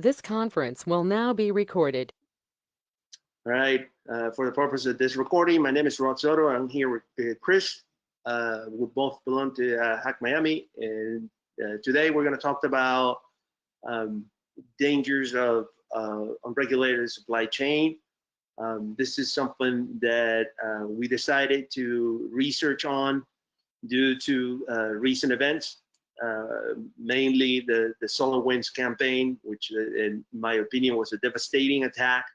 This conference will now be recorded. All right. For the purpose of this recording, my name is Rod Soto. I'm here with Chris. We both belong to HackMiami, and today we're going to talk about um, dangers of unregulated supply chain. This is something that we decided to research on due to recent events, mainly the SolarWinds campaign, which in my opinion was a devastating attack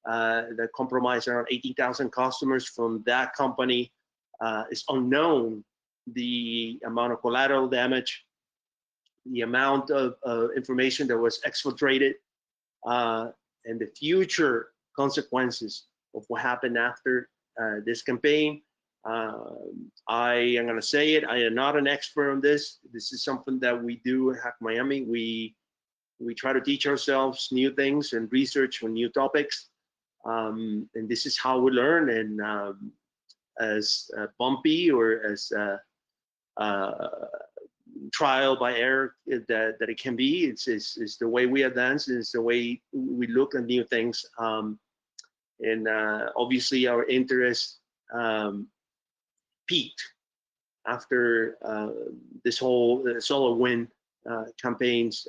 that compromised around 18,000 customers from that company. It's unknown the amount of collateral damage, the amount of information that was exfiltrated, and the future consequences of what happened after this campaign. I am going to say it. I am not an expert on this. This is something that we do at HackMiami. We try to teach ourselves new things and research on new topics. And this is how we learn. And as bumpy or as trial by error that it can be, it's the way we advance. It's the way we look at new things. And obviously our interest peaked after this whole SolarWinds campaigns.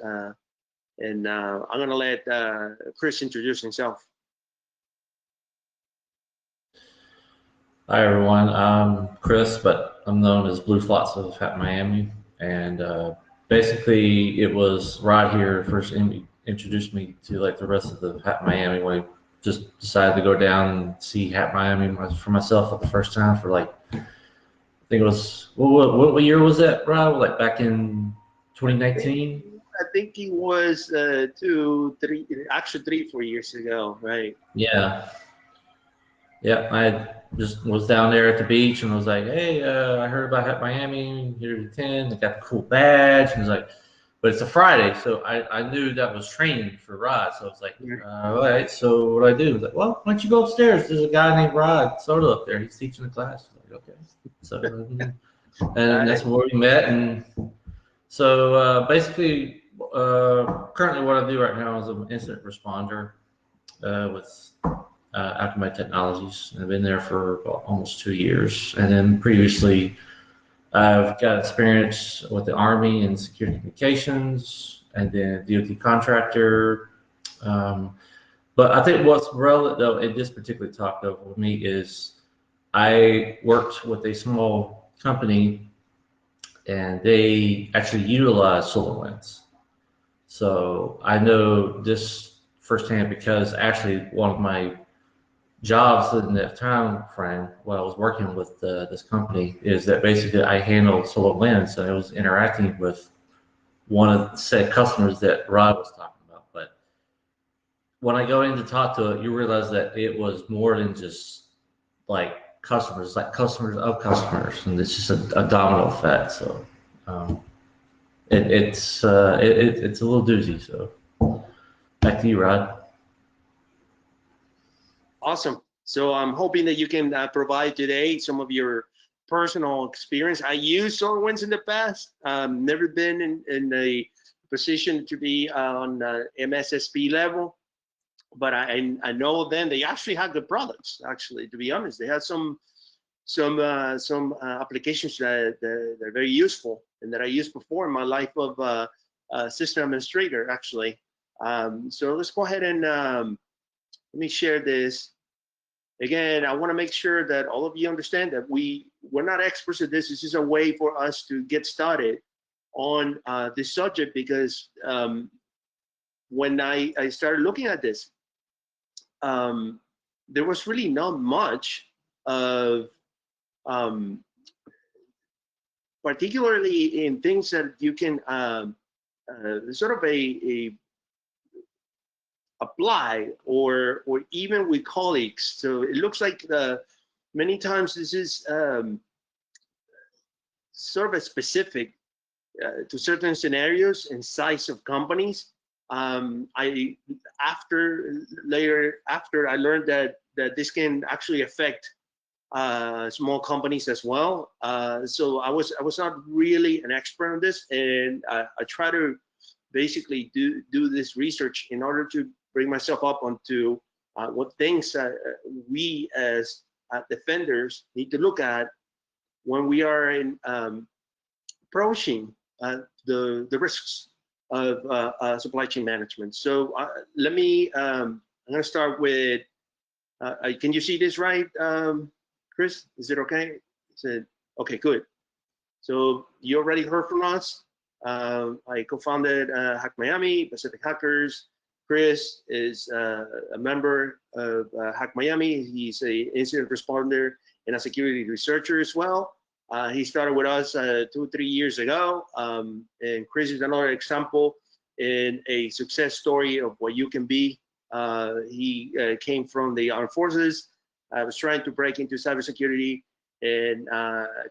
And I'm going to let Chris introduce himself. Hi everyone, I'm Chris, but I'm known as Blue Flots of HackMiami, and basically it was Rod here first introduced me to like the rest of the HackMiami when I just decided to go down and see HackMiami for myself for the first time for like, I think it was, what year was that, Rod? Like back in 2019? I think it was 4 years ago, right? Yeah. Yeah, I just was down there at the beach and was like, "Hey, I heard about HackMiami. Here to 10. They got the cool badge." And was like, "But it's a Friday, so I knew that was training for Rod." So I was like, "All right, so what do I do?" I was like, "Well, why don't you go upstairs? There's a guy named Rod Soto up there. He's teaching the class." I was like, "Okay." So and that's where we met. And so basically, currently what I do right now is I'm an incident responder with Alchemy Technologies. I've been there for almost 2 years, and then previously I've got experience with the Army in security communications, and then DoD contractor. But I think what's relevant though in this particular talk though for me is I worked with a small company, and they actually utilize SolarWinds. So I know this firsthand because actually one of my jobs in that time frame while I was working with this company is that basically I handled SolarWinds, and I was interacting with one of the said customers that Rod was talking about. But when I go in to talk to it, you realize that it was more than just like customers, like customers of customers, and it's just a domino effect. So it's a little doozy. So back to you, Rod. Awesome. So I'm hoping that you can provide today some of your personal experience. I used SolarWinds in the past. Never been in a position to be on MSSP level, but I know them. They actually had good products. Actually, to be honest, they had some applications that are very useful and that I used before in my life of system administrator. Actually, so let's go ahead and let me share this. Again, I want to make sure that all of you understand that we're not experts at this. This is a way for us to get started on this subject, because when I started looking at this, there was really not much of, particularly in things that you can sort of a apply or even with colleagues. So it looks like many times this is sort of a specific to certain scenarios and size of companies. After I learned that this can actually affect small companies as well. So I was not really an expert on this, and I try to basically do this research in order to bring myself up onto what things we as defenders need to look at when we are in approaching the risks of supply chain management. So let me, I'm going to start with, can you see this right, Chris? Is it okay? Okay, good. So you already heard from us. I co-founded HackMiami, Pacific Hackers. Chris is a member of HackMiami. He's an incident responder and a security researcher as well. He started with us 2-3 years ago, and Chris is another example in a success story of what you can be. He came from the armed forces. I was trying to break into cybersecurity and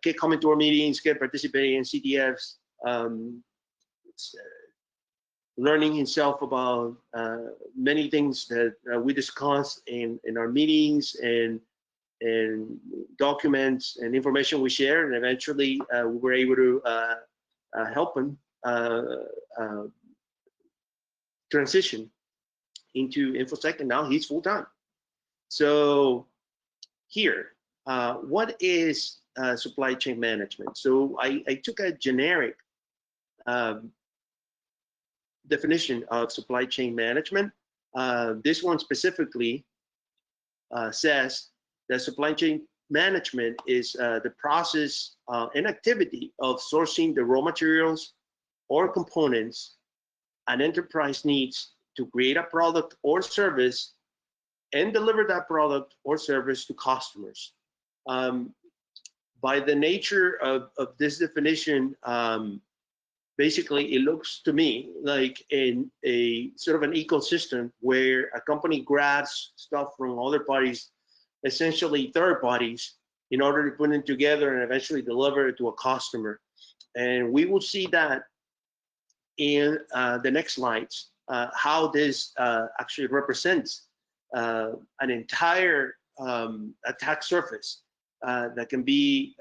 kept coming to our meetings, kept participating in CTFs, learning himself about many things that we discussed in our meetings and documents and information we share, and eventually we were able to help him transition into InfoSec, and now he's full-time. So here, what is supply chain management? So I took a generic definition of supply chain management. This one specifically says that supply chain management is the process and activity of sourcing the raw materials or components an enterprise needs to create a product or service and deliver that product or service to customers. By the nature of this definition, basically it looks to me like in a sort of an ecosystem where a company grabs stuff from other parties, essentially third parties, in order to put it together and eventually deliver it to a customer. And we will see that in the next slides, how this actually represents an entire attack surface that can be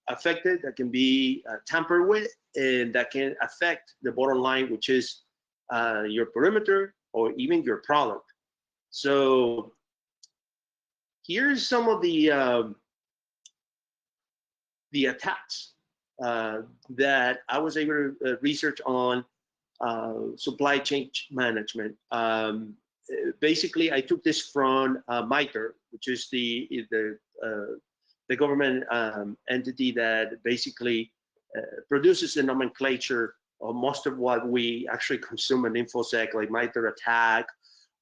affected, that can be tampered with, and that can affect the bottom line, which is your perimeter or even your product. So here's some of the attacks that I was able to research on supply chain management. Basically, I took this from MITRE, which is the government entity that basically produces the nomenclature of most of what we actually consume in InfoSec, like MITRE ATT&CK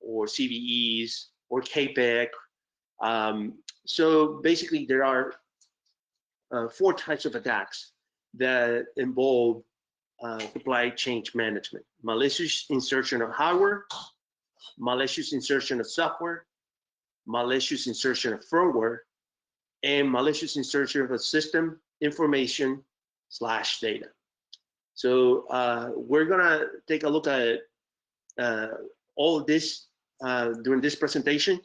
or CVEs or KPEC. So basically, there are 4 types of attacks that involve supply chain management: malicious insertion of hardware, malicious insertion of software, malicious insertion of firmware, and malicious insertion of a system information / data. So we're gonna take a look at all of this during this presentation,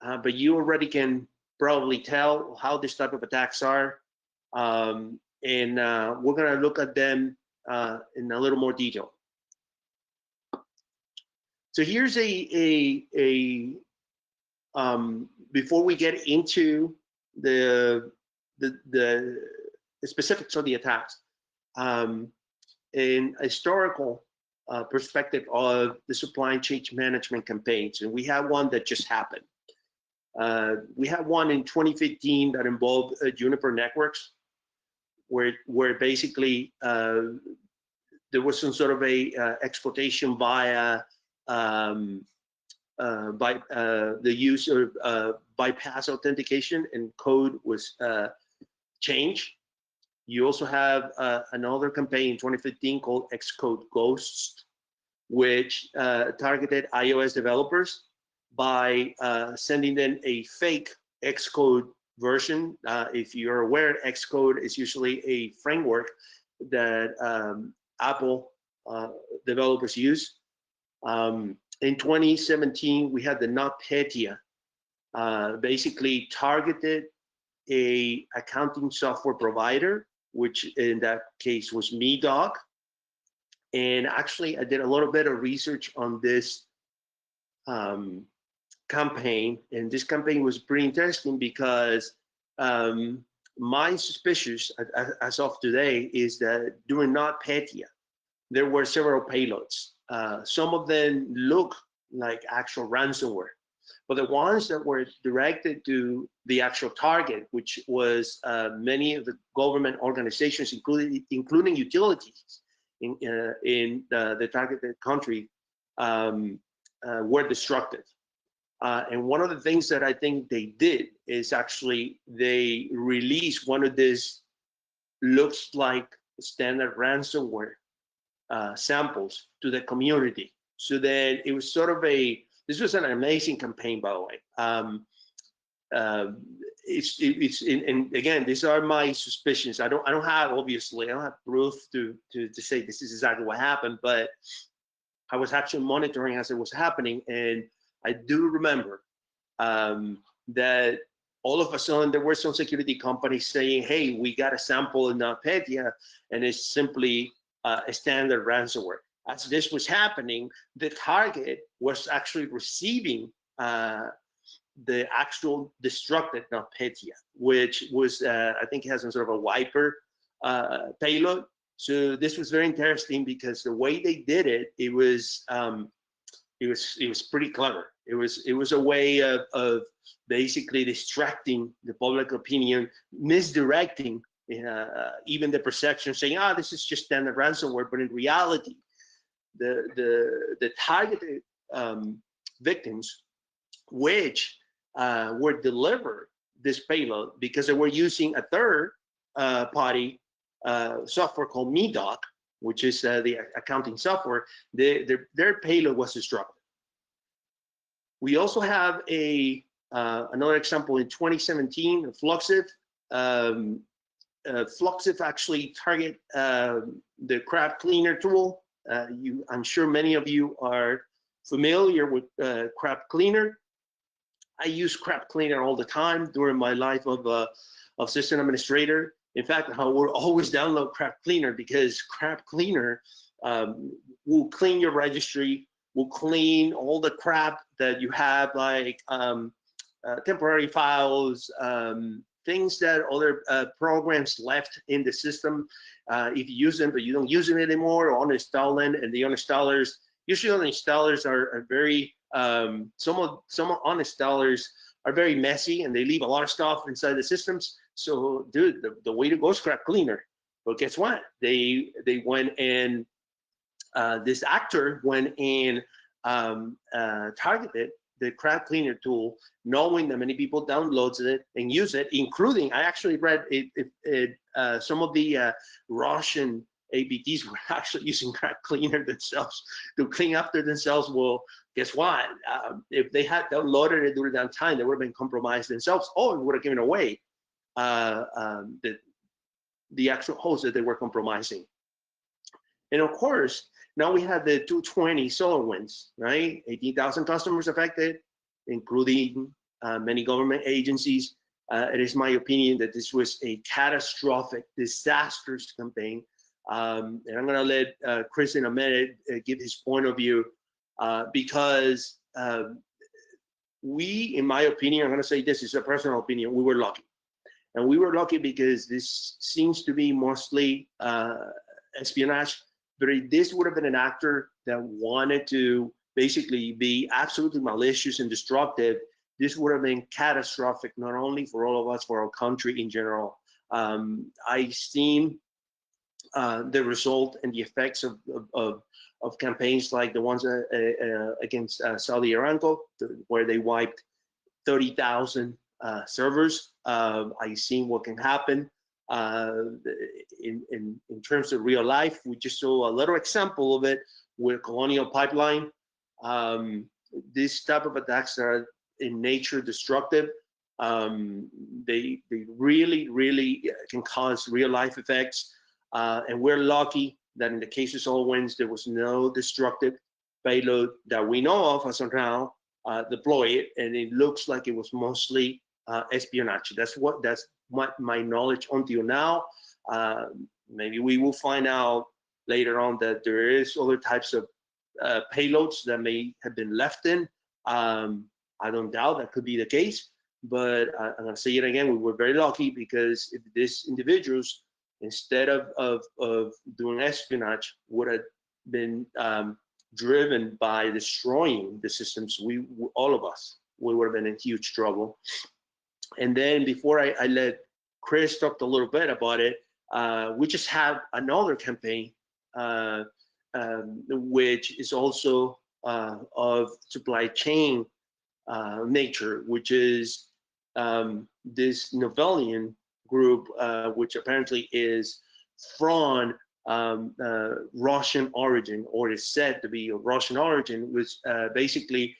but you already can probably tell how this type of attacks are, and we're gonna look at them in a little more detail. So here's before we get into the specifics of the attacks, an historical perspective of the supply chain management campaigns, and we have one that just happened. We had one in 2015 that involved Juniper Networks, where basically there was some sort of a exploitation via the use of bypass authentication, and code was changed. You also have another campaign in 2015 called Xcode Ghosts, which targeted iOS developers by sending them a fake Xcode version. If you're aware, Xcode is usually a framework that Apple developers use. In 2017, we had the NotPetya, basically targeted a accounting software provider, which in that case was MeDoc, And actually, I did a little bit of research on this campaign, and this campaign was pretty interesting because my suspicious as of today is that during NotPetya, there were several payloads. Some of them look like actual ransomware, but the ones that were directed to the actual target, which was many of the government organizations, including utilities in the targeted country, were destructive. And one of the things that I think they did is actually they released one of these looks like standard ransomware samples to the community. So then it was sort of this was an amazing campaign, by the way. And again, these are my suspicions. I don't have, obviously, I don't have proof to say this is exactly what happened, but I was actually monitoring as it was happening. And I do remember that all of a sudden there were some security companies saying, hey, we got a sample in NotPetya, and it's simply a standard ransomware. As this was happening, the target was actually receiving the actual destructed NotPetya, which was, I think it has some sort of a wiper payload. So this was very interesting because the way they did it, it was pretty clever. It was a way of basically distracting the public opinion, misdirecting even the perception, saying, this is just standard ransomware, but in reality, the targeted victims, which were delivered this payload because they were using a third party software called meetups, which is the accounting software, their payload was destructive. We also have another example in 2017, Fluxive. Fluxive actually target the crab cleaner tool. I'm sure many of you are familiar with crab cleaner. I use crab cleaner all the time during my life of system administrator. In fact, I will always download crab cleaner because crab cleaner will clean your registry, will clean all the crap that you have, like temporary files, things that other programs left in the system. If you use them, but you don't use them anymore, or uninstall them, and the uninstallers, usually uninstallers are very, some uninstallers are very messy and they leave a lot of stuff inside the systems. So, dude, the way to go is crap cleaner. But guess what? They went and this actor went and targeted the crab cleaner tool, knowing that many people downloads it and use it, including, I actually read some of the Russian ABTs were actually using crab cleaner themselves to clean after themselves. Well, guess what? If they had downloaded it during that time, they would have been compromised themselves, or it would have given away the actual host that they were compromising. And of course, now we have the 220 SolarWinds, right? 18,000 customers affected, including many government agencies. It is my opinion that this was a catastrophic, disastrous campaign. And I'm gonna let Chris in a minute give his point of view, because we, in my opinion, I'm gonna say this is a personal opinion, we were lucky. And we were lucky because this seems to be mostly espionage, but this would have been an actor that wanted to basically be absolutely malicious and destructive. This would have been catastrophic, not only for all of us, for our country in general. I've seen the result and the effects of campaigns like the ones against Saudi Aramco, where they wiped 30,000 servers. I've seen what can happen in terms of real life. We just saw a little example of it with Colonial Pipeline. These type of attacks are in nature destructive. They really can cause real life effects. And we're lucky that in the case of SolarWinds, there was no destructive payload that we know of as of now deployed, and it looks like it was mostly espionage. That's my knowledge until now. Maybe we will find out later on that there is other types of payloads that may have been left in. I don't doubt that could be the case, but I'm gonna say it again, we were very lucky because if these individuals, instead of doing espionage, would have been driven by destroying the systems, all of us, we would have been in huge trouble. And then before I let Chris talk a little bit about it, we just have another campaign, which is also of supply chain nature, which is this Novellian group, which apparently is from Russian origin, or is said to be of Russian origin, which basically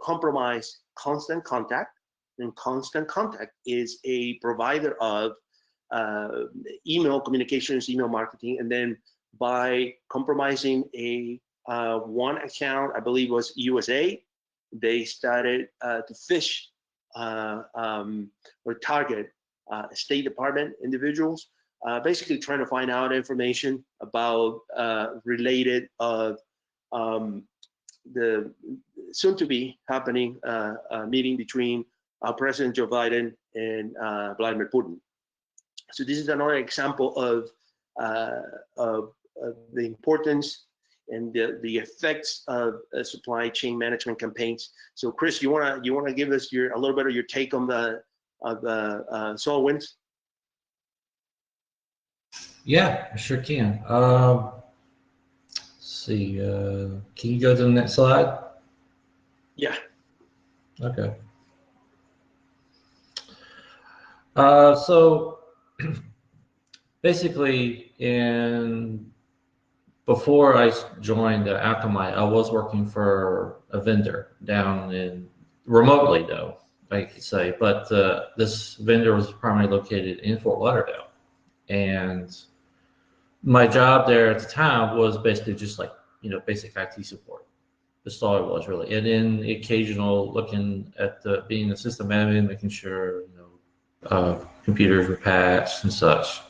compromised Constant Contact. And Constant Contact is a provider of email communications, email marketing, and then by compromising a one account, I believe was USA, they started to fish or target State Department individuals, basically trying to find out information about related of the soon-to-be happening meeting between President Joe Biden and Vladimir Putin. So this is another example of the importance and the effects of supply chain management campaigns. So Chris, you wanna give us a little bit of your take on the SolarWinds? Yeah, I sure can. Let's see, can you go to the next slide? Yeah. Okay. So basically, before I joined HackMiami, I was working for a vendor down in remotely, though I could say, but this vendor was primarily located in Fort Lauderdale, and my job there at the time was basically just like basic IT support. That's all it was really, and then the occasional looking at being a system admin, making sure computers were patched and such.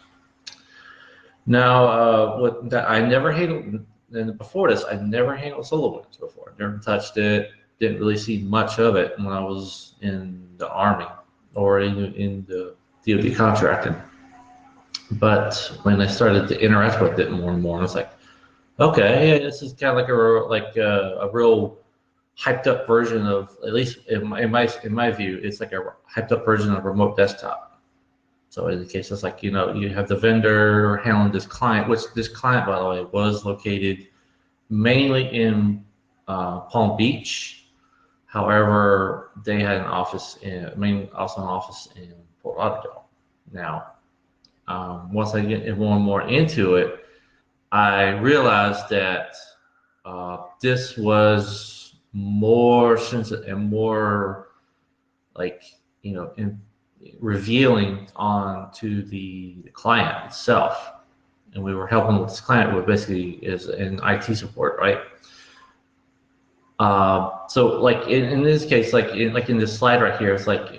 Now, what that I never handled, and before this, I never handled SolarWinds before. Never touched it. Didn't really see much of it when I was in the Army or in the DoD contracting. But when I started to interact with it more and more, I was like, okay, yeah, this is kind of like a real hyped up version of, at least in my view, it's like a hyped up version of remote desktop. So in the case, it's like, you have the vendor handling this client, which this client, by the way, was located mainly in Palm Beach. However, they had an office also an office in Fort Lauderdale. Now, once I get more and more into it, I realized that this was more sensitive and more like, revealing on to the client itself. And we were helping with this client who basically is in IT support, right? So like in this case, like in this slide right here, it's like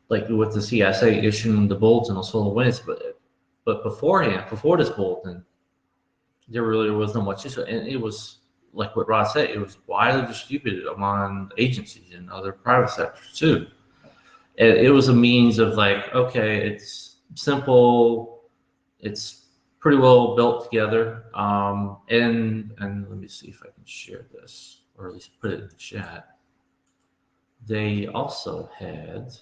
with the CSA issuing the bulletin on SolarWinds, but beforehand, before this bulletin, there really was not much issue, and it was like what Rod said, it was widely distributed among agencies and other private sectors too. And it was a means of like, okay, it's simple, it's pretty well built together, and let me see if I can share this, or at least put it in the chat. They also had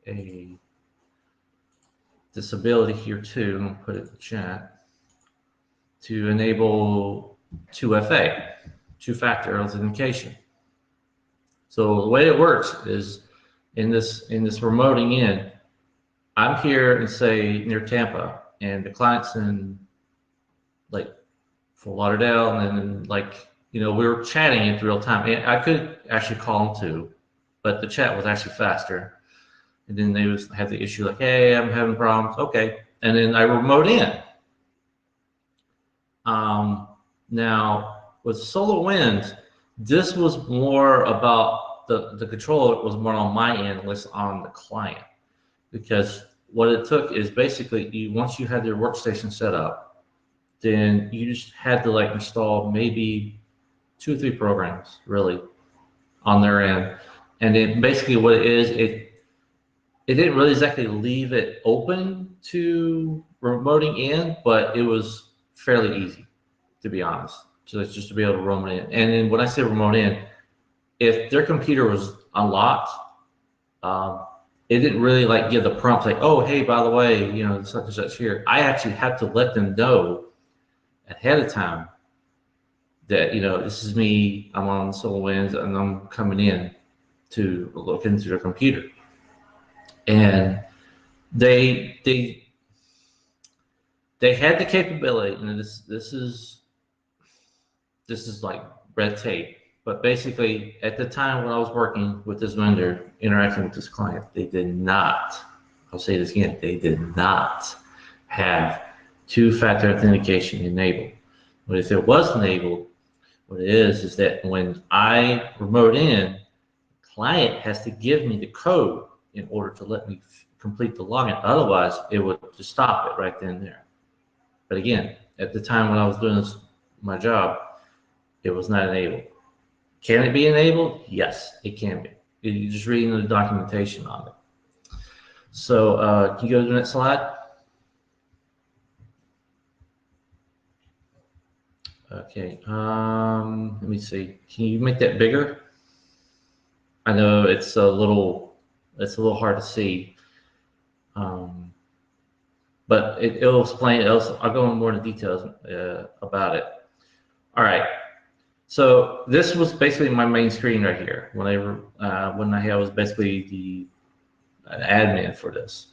a disability here too, I'm gonna put it in the chat, to enable 2FA, two-factor authentication. So the way it works is in this remoting in, I'm here in, say, near Tampa, and the client's in like Fort Lauderdale, and then like, we were chatting in real time. And I could actually call them too, but the chat was actually faster. And then they had the issue like, hey, I'm having problems. Okay. And then I remote in. Now with SolarWinds, this was more about the control was more on my end, less on the client, because what it took is basically once you had your workstation set up, then you just had to like install maybe 2 or 3 programs really on their end. And then basically what it is, it didn't really exactly leave it open to remoting in, but it was fairly easy, to be honest. So it's just to be able to remote in. And then when I say remote in, if their computer was unlocked, um, it didn't really like give the prompt like, oh, hey, by the way, you know, such and such here. I actually had to let them know ahead of time that, you know, this is me, I'm on SolarWinds, and I'm coming in to look into their computer. And they they they had the capability, and this is like red tape. But basically, at the time when I was working with this vendor, interacting with this client, they did not, I'll say this again, they did not have two-factor authentication enabled. But if it was enabled, what it is that when I remote in, the client has to give me the code in order to let me complete the login. Otherwise, it would just stop it right then and there. But again, at the time when I was doing this, my job, it was not enabled. Can it be enabled? Yes, it can be. You're just reading the documentation on it. So can you go to the next slide? Okay, let me see. Can you make that bigger? I know it's a little hard to see, but it'll explain. I'll go into more into details about it. All right. So this was basically my main screen right here when I was basically the admin for this.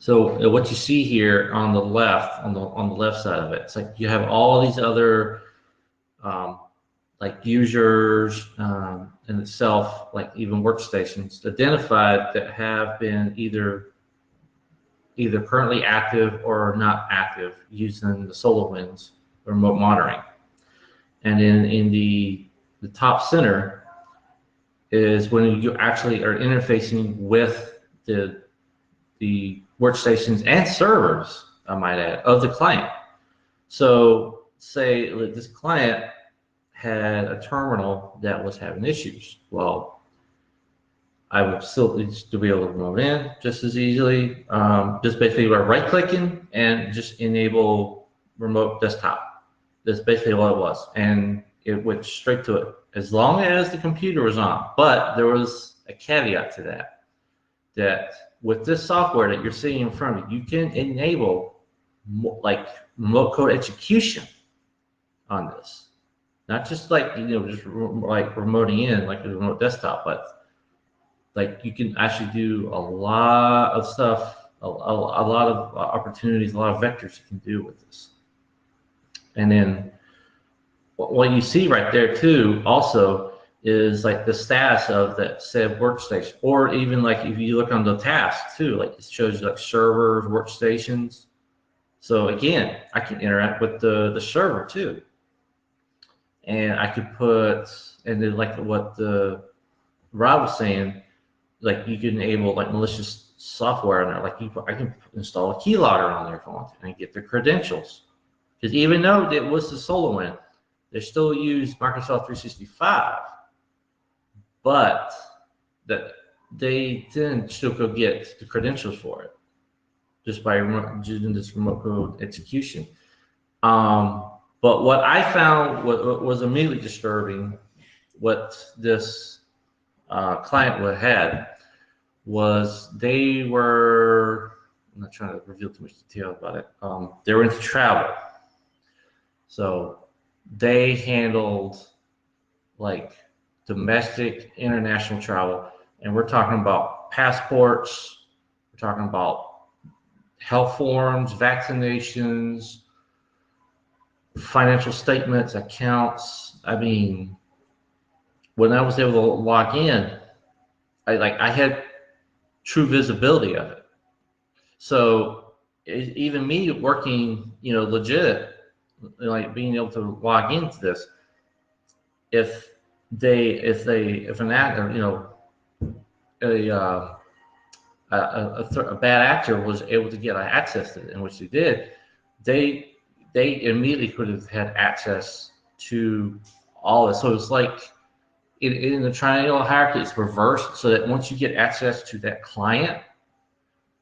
So what you see here on the left, on the left side of it, it's like you have all these other like users in itself, like even workstations identified that have been either currently active or not active using the SolarWinds remote monitoring. And then in the top center is when you actually are interfacing with the workstations and servers, I might add, of the client. So say this client had a terminal that was having issues. Well, I would still to be able to remote in just as easily, just basically by right-clicking and just enable remote desktop. That's basically all it was, and it went straight to it as long as the computer was on. But there was a caveat to that with this software that you're seeing in front of you, you can enable like remote code execution on this. Not just like, you know, just like remoting in like a remote desktop, but like you can actually do a lot of stuff, a lot of opportunities, a lot of vectors you can do with this. And then what you see right there too also is like the status of that said workstation, or even like if you look on the tasks too, like it shows you like servers, workstations. So again, I can interact with the server too. And I could put, and then like what Rob was saying, like you can enable like malicious software on there. Like I can install a keylogger on there if I want to and get the credentials. Because even though it was the SolarWinds, they still use Microsoft 365, but that they didn't still go get the credentials for it just by using this remote code execution. But what I found what was immediately disturbing, what this client had was they were, I'm not trying to reveal too much detail about it, they were into travel. So they handled like domestic, international travel, and we're talking about passports, we're talking about health forms, vaccinations, financial statements, accounts. I mean, when I was able to log in, I had true visibility of it. So even me working, you know, legit, like being able to log into this, if an actor, you know, a bad actor was able to get access to it, in which they did, they they immediately could have had access to all this. So it's like in the triangle hierarchy, it's reversed, so that once you get access to that client,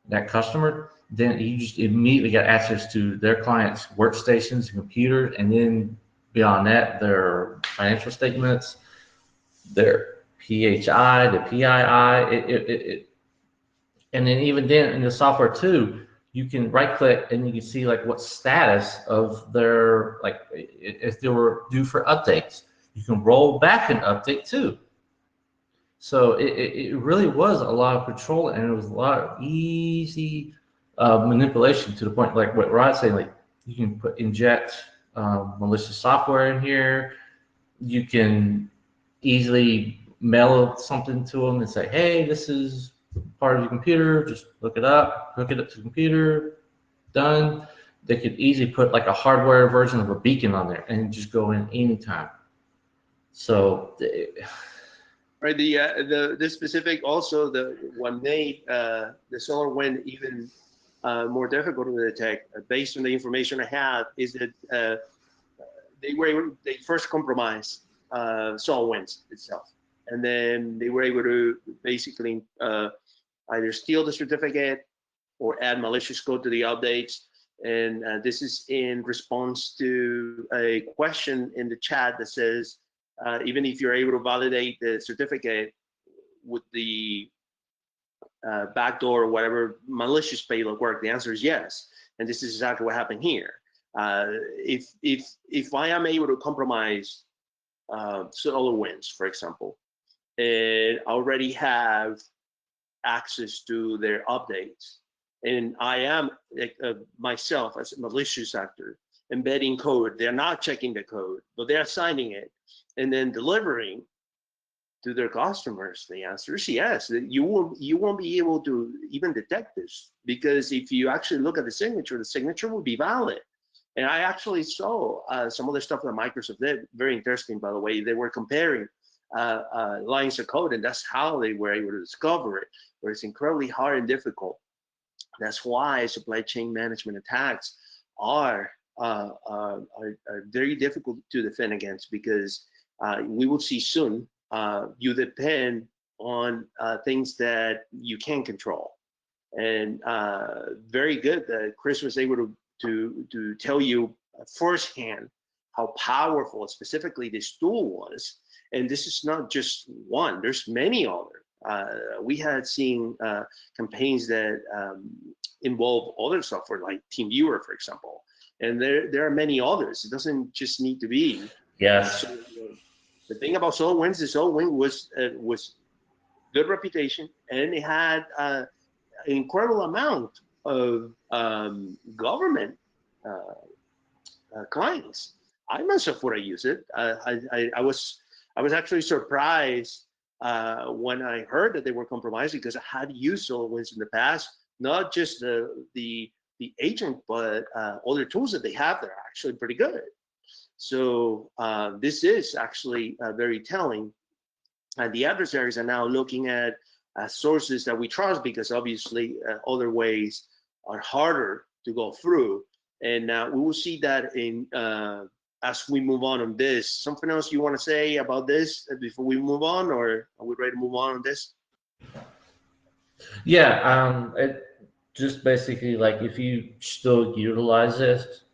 that customer, then you just immediately get access to their clients' workstations and computers, and then beyond that, their financial statements, their PHI, the PII, and then even then in the software too, you can right click and you can see like what status of their, like if they were due for updates. You can roll back an update too. So it really was a lot of control, and it was a lot of easy manipulation, to the point like what Rod's saying, like you can inject malicious software in here. You can easily mail something to them and say, hey, this is part of your computer, just look it up, hook it up to the computer, done. They could easily put like a hardware version of a beacon on there and just go in anytime. So Right. The specific also the what made the SolarWinds even more difficult to detect, based on the information I have, is that they first compromised SolarWinds itself, and then they were able to basically either steal the certificate or add malicious code to the updates. And this is in response to a question in the chat that says, even if you're able to validate the certificate with the backdoor or whatever malicious payload work, the answer is yes. And this is exactly what happened here. If I am able to compromise SolarWinds, for example, and already have access to their updates, and I am myself as a malicious actor embedding code, they're not checking the code, but they're signing it and then delivering to their customers, the answer is yes. You won't be able to even detect this, because if you actually look at the signature will be valid. And I actually saw some of the stuff that Microsoft did, very interesting, by the way. They were comparing lines of code, and that's how they were able to discover it, where it's incredibly hard and difficult. That's why supply chain management attacks are very difficult to defend against, because we will see soon you depend on things that you can control. And very good that Chris was able to tell you firsthand how powerful specifically this tool was. And this is not just one, there's many other. We had seen campaigns that involve other software like TeamViewer, for example. And there are many others. It doesn't just need to be. yes. So, the thing about SolarWinds is SolarWinds was good reputation, and it had an incredible amount of government clients. I myself would have used it. I was actually surprised when I heard that they were compromised, because I had used SolarWinds in the past, not just the agent, but other tools that they have that are actually pretty good. So this is actually very telling. And the adversaries are now looking at sources that we trust, because obviously other ways are harder to go through. And we will see that in as we move on this. Something else you want to say about this before we move on, or are we ready to move on this? Yeah, it just basically, like, if you still utilize this,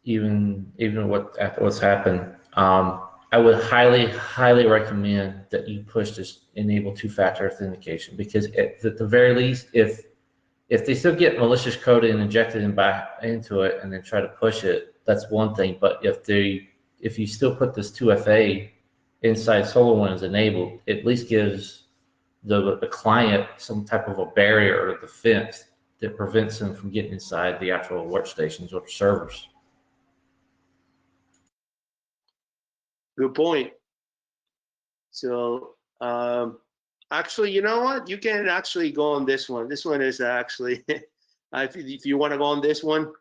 even what's happened, I would highly recommend that you push this enable two-factor authentication, because at the very least, if they still get malicious code and injected in back into it and then try to push it, that's one thing. But if you still put this 2FA inside SolarWinds enabled, it at least gives the client some type of a barrier or defense that prevents them from getting inside the actual workstations or servers. Good point. So actually, you know what? You can actually go on this one. This one is actually, if you want to go on this one.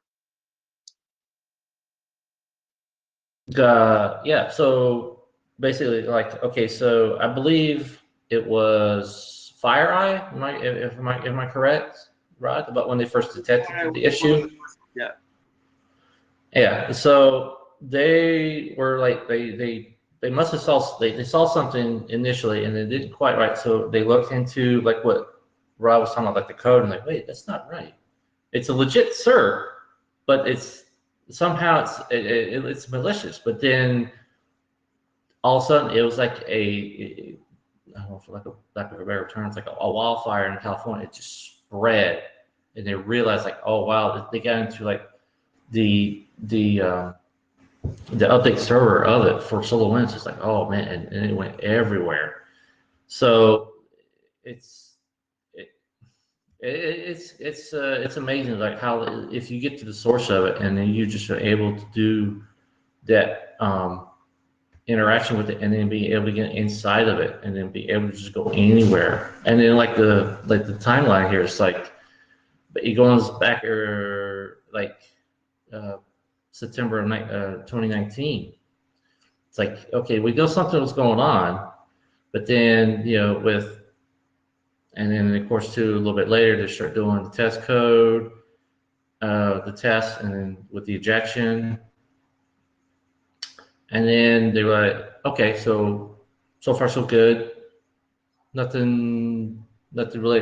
Yeah, so basically, like, okay, so I believe it was FireEye. Am I correct, Rod, about when they first detected the issue? Yeah. Yeah, so they were like they must have saw they saw something initially and it didn't quite right. So they looked into like what Rob was talking about, like the code, and like, wait, that's not right. It's a legit cert, but it's somehow it's malicious. But then all of a sudden it was like I don't know, for lack of a better term, it's like a wildfire in California. It just spread, and they realized like, oh wow, they got into like the the uh, the update server of it for SolarWinds is like, oh man, and it went everywhere. So it's it, it's amazing like how if you get to the source of it and then you just are able to do that interaction with it and then be able to get inside of it and then be able to just go anywhere. And then like the timeline here is like, but it goes back like uh, September of 2019. It's like, okay, we know something was going on, but then, and then of course too, a little bit later, they start doing the test code, the test, and then with the ejection, and then they were like, okay, so far so good, nothing, nothing really,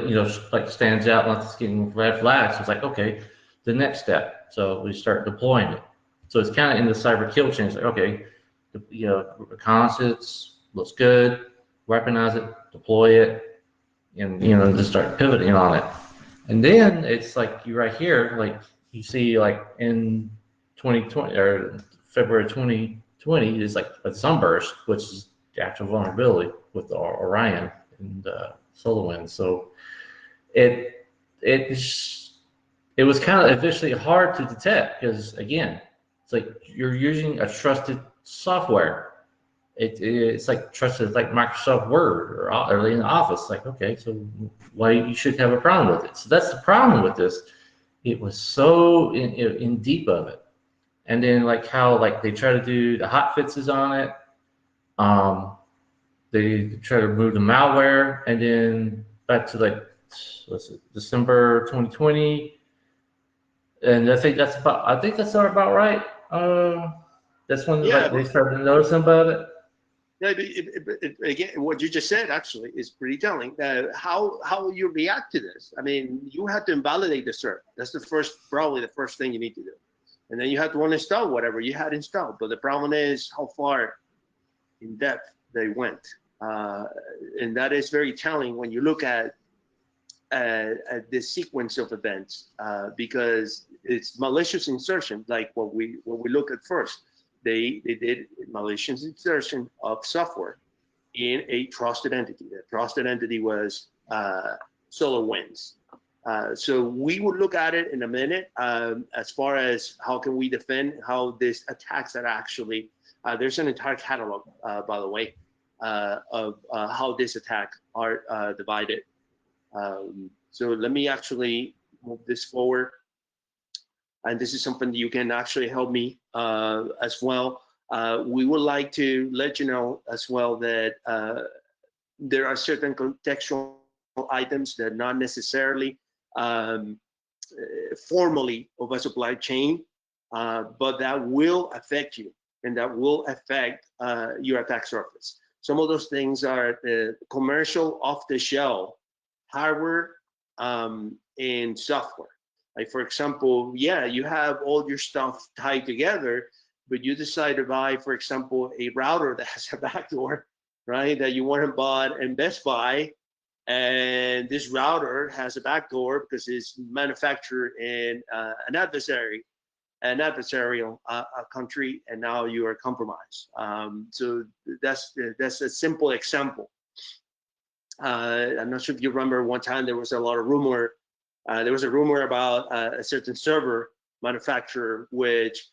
like stands out, nothing's getting red flags. So it's like, okay, the next step. So we start deploying it. So it's kind of in the cyber kill chain. It's like, okay, reconnaissance looks good, weaponize it, deploy it, and just start pivoting on it. And then it's like you right here, like you see like in 2020 or February 2020 is like a sunburst, which is the actual vulnerability with the Orion and SolarWinds. So it it's it was kind of initially hard to detect because again, it's like you're using a trusted software. It's like trusted like Microsoft Word or in Office. Like, okay, so why you should have a problem with it? So that's the problem with this. It was so in deep of it, and then like how like they try to do the hot fixes on it. Um, they try to remove the malware, and then back to like what's it, December 2020, and I think that's about right. That's when Yeah, like they started noticing about it. yeah, again, what you just said actually is pretty telling. How you react to this. I mean, you had to invalidate the cert. That's probably the first thing you need to do, and then you have to uninstall whatever you had installed. But the problem is how far in depth they went, uh, and that is very telling when you look at the sequence of events, because it's malicious insertion, like what we look at first. They did malicious insertion of software in a trusted entity. The trusted entity was SolarWinds. So we would look at it in a minute, as far as how can we defend how these attacks are actually. There's an entire catalog, by the way, of how this attack are divided. So let me actually move this forward. And this is something that you can actually help me as well. We would like to let you know as well that there are certain contextual items that not necessarily um, formally of a supply chain, but that will affect you and that will affect your attack surface. Some of those things are the commercial off-the-shelf hardware and software. Like for example, yeah, you have all your stuff tied together, but you decide to buy, for example, a router that has a backdoor, right? That you went and bought in Best Buy, and this router has a backdoor because it's manufactured in an adversarial country, and now you are compromised. So that's a simple example. I'm not sure if you remember one time there was a lot of rumor. There was a rumor about a certain server manufacturer which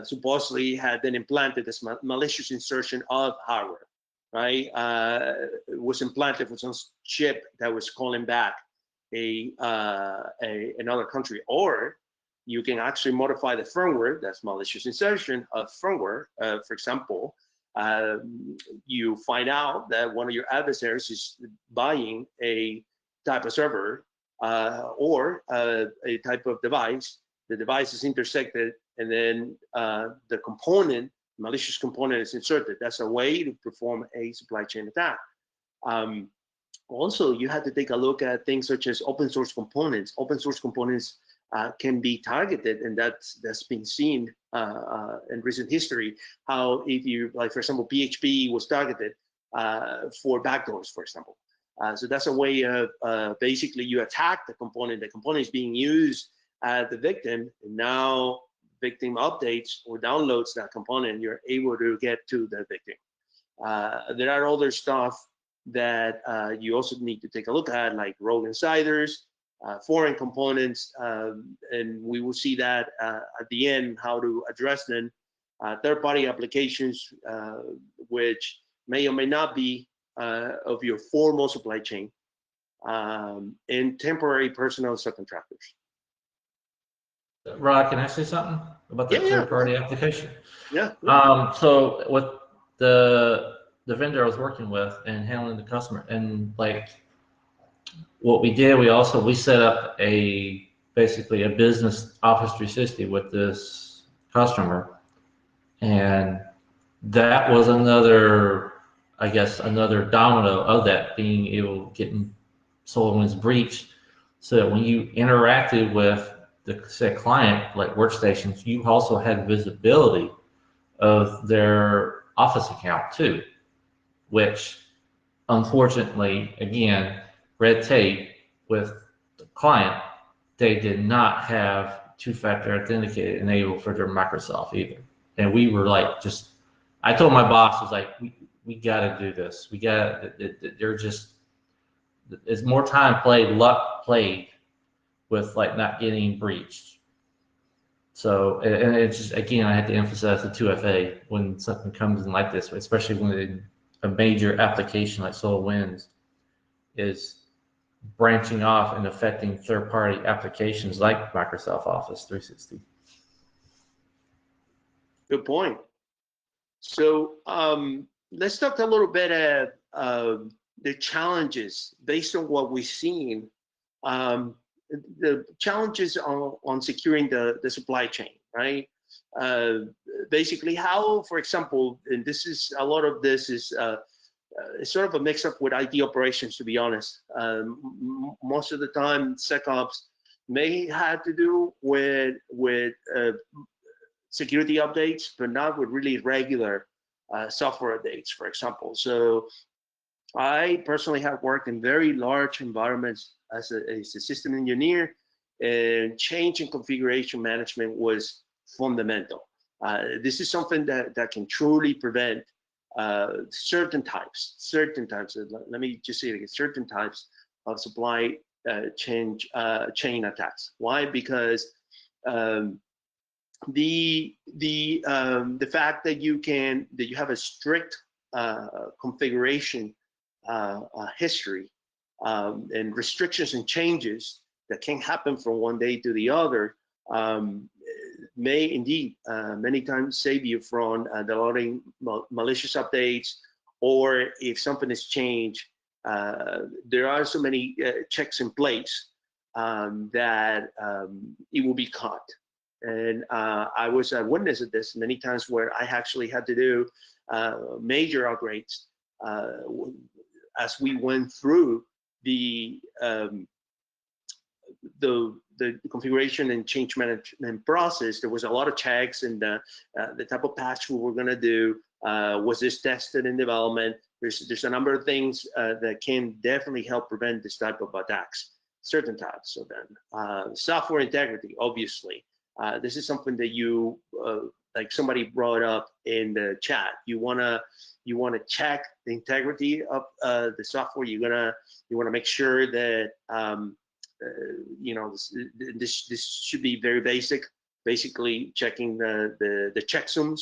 supposedly had been implanted this malicious insertion of hardware, right? It was implanted with some chip that was calling back another country, or you can actually modify the firmware. That's malicious insertion of firmware. For example, you find out that one of your adversaries is buying a type of server or a type of device the device is intersected, and then the component, malicious component, is inserted. That's a way to perform a supply chain attack. Also, you have to take a look at things such as open source components. Open source components can be targeted, and that's been seen in recent history. How if you, like for example, PHP was targeted for backdoors, for example. So that's a way of basically you attack the component is being used as the victim, and now victim updates or downloads that component, and you're able to get to the victim. There are other stuff that you also need to take a look at, like rogue insiders, foreign components, and we will see that at the end, how to address them. Third-party applications, which may or may not be of your formal supply chain, and temporary personnel subcontractors. Rod, can I say something about that third-party application? Yeah. So with the vendor I was working with and handling the customer, and like what we did, we set up basically a business Office 360 with this customer, and that was another, I guess, another domino of that being able getting SolarWinds breached, so that when you interacted with the said client, like workstations, you also had visibility of their Office account too, which unfortunately, again, red tape with the client, they did not have two-factor authenticated enabled for their Microsoft either. And we were like, I told my boss, was like, we got to do this. We got they're just, it's more time played, luck played with like not getting breached. So, and it's just, again, I had to emphasize the 2FA when something comes in like this, especially when a major application like SolarWinds is branching off and affecting third-party applications like Microsoft Office 360. Good point. So let's talk a little bit of the challenges based on what we've seen. The challenges on securing the supply chain, right? Basically, how, for example, and this is a lot of this is it's sort of a mix-up with IT operations, to be honest. Most of the time, SecOps may have to do with security updates, but not with really regular software updates, for example. So I personally have worked in very large environments as a system engineer, and change and configuration management was fundamental. This is something that can truly prevent certain types. Let me just say it again, certain types of supply chain attacks. Why? Because the fact that you have a strict configuration history and restrictions and changes that can happen from one day to the other may indeed many times save you from downloading malicious updates, or if something is changed, there are so many checks in place that it will be caught. And I was a witness of this many times where I actually had to do major upgrades as we went through the configuration and change management process. There was a lot of checks, and the type of patch we were going to do, was this tested in development? There's a number of things that can definitely help prevent this type of attacks, certain types. So then software integrity, obviously. This is something that you, like somebody brought up in the chat. You wanna check the integrity of the software. You wanna make sure that you know, this should be very basic. Basically, checking the checksums.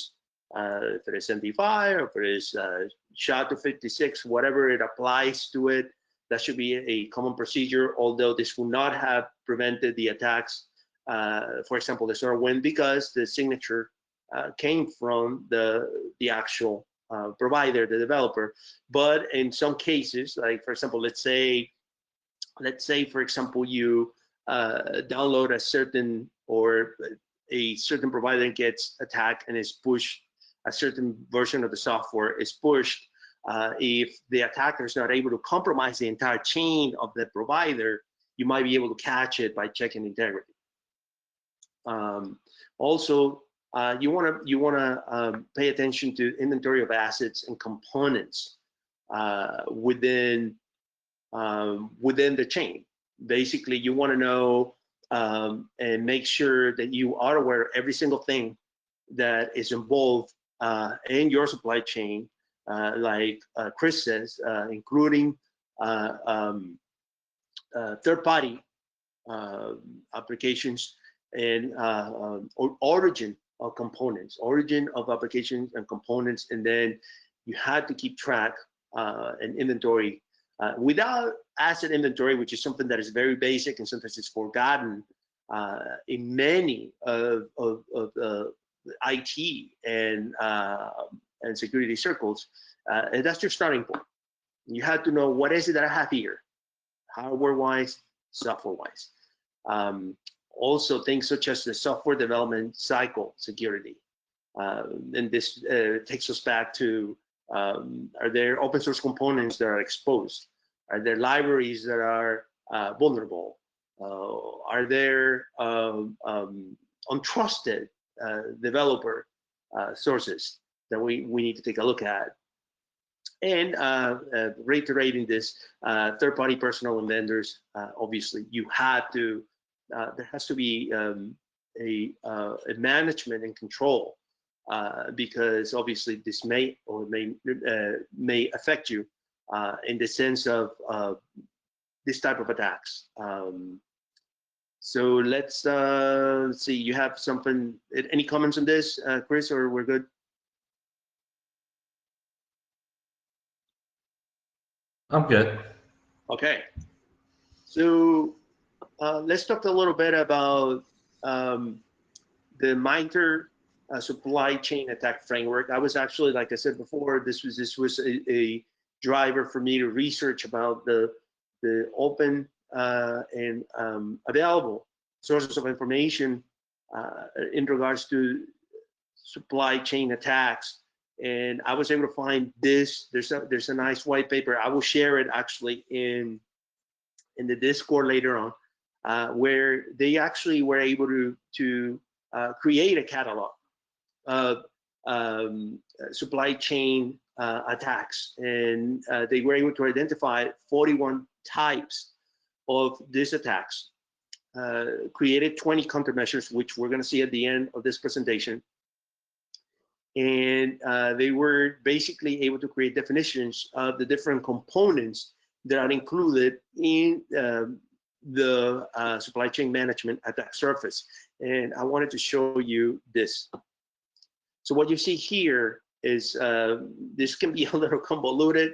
If it is 75, or if it is SHA-256, whatever it applies to it, that should be a common procedure. Although this will not have prevented the attacks. For example, the SolarWinds, because the signature came from the actual provider, the developer. But in some cases, like for example, let's say for example you download a certain or a certain provider gets attacked and is pushed, a certain version of the software is pushed, if the attacker is not able to compromise the entire chain of the provider, you might be able to catch it by checking integrity. Also, you want to pay attention to inventory of assets and components within the chain. Basically, you want to know and make sure that you are aware of every single thing that is involved in your supply chain, like Chris says, including third-party applications and origin of components, origin of applications and components, and then you have to keep track and inventory. Without asset inventory, which is something that is very basic and sometimes it's forgotten in many of IT and security circles, and that's your starting point. You have to know, what is it that I have here, hardware-wise, software-wise. Also, things such as the software development cycle security. And this takes us back to, are there open source components that are exposed? Are there libraries that are vulnerable? Are there untrusted developer sources that we need to take a look at? And reiterating this, third-party personnel and vendors, obviously, you have to, there has to be a management and control, because obviously this may affect you in the sense of this type of attacks. So let's see, you have something, any comments on this, Chris, or we're good? I'm good. Okay. So let's talk a little bit about the MITRE supply chain attack framework. I was actually, like I said before, this was a driver for me to research about the open and available sources of information in regards to supply chain attacks. And I was able to find this. There's a nice white paper. I will share it actually in the Discord later on, where they actually were able to create a catalog of supply chain attacks, and they were able to identify 41 types of these attacks, created 20 countermeasures, which we're going to see at the end of this presentation. And they were basically able to create definitions of the different components that are included in the supply chain management attack surface. And I wanted to show you this. So what you see here is, this can be a little convoluted.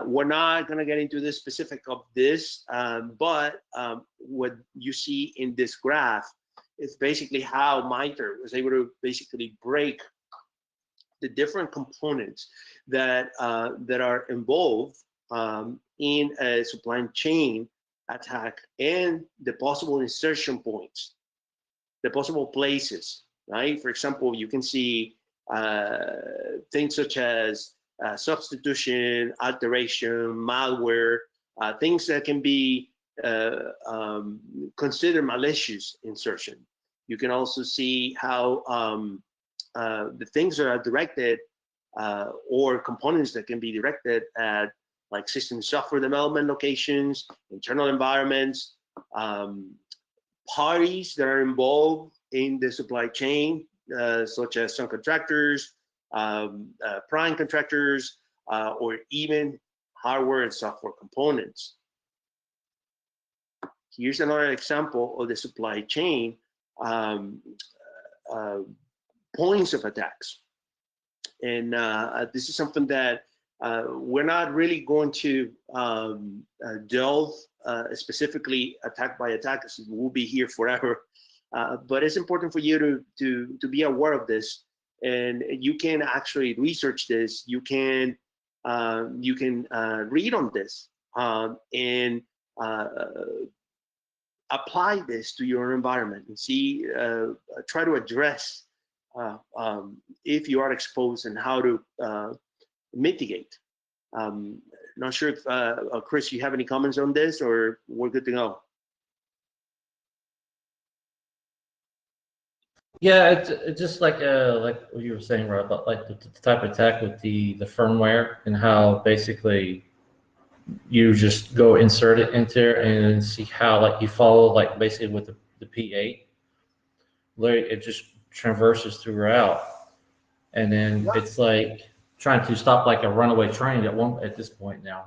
We're not going to get into the specific of this, but what you see in this graph is basically how MITRE was able to basically break the different components that that are involved in a supply chain attack, and the possible insertion points, the possible places, right? For example, you can see things such as substitution, alteration, malware, things that can be considered malicious insertion. You can also see how the things that are directed or components that can be directed at, like system software development locations, internal environments, parties that are involved in the supply chain, such as subcontractors, prime contractors, or even hardware and software components. Here's another example of the supply chain points of attacks. And this is something that we're not really going to delve specifically attack by attack, because we'll be here forever. But it's important for you to be aware of this, and you can actually research this. You can read on this and apply this to your environment and see, try to address if you are exposed and how to mitigate. Not sure if Chris, you have any comments on this, or we're good to go. Yeah, it's just like what you were saying, Rob, about like the type of attack with the firmware and how basically you just go insert it into there and see how like you follow like basically with the P8, it just traverses throughout, and then it's like trying to stop like a runaway train at this point now.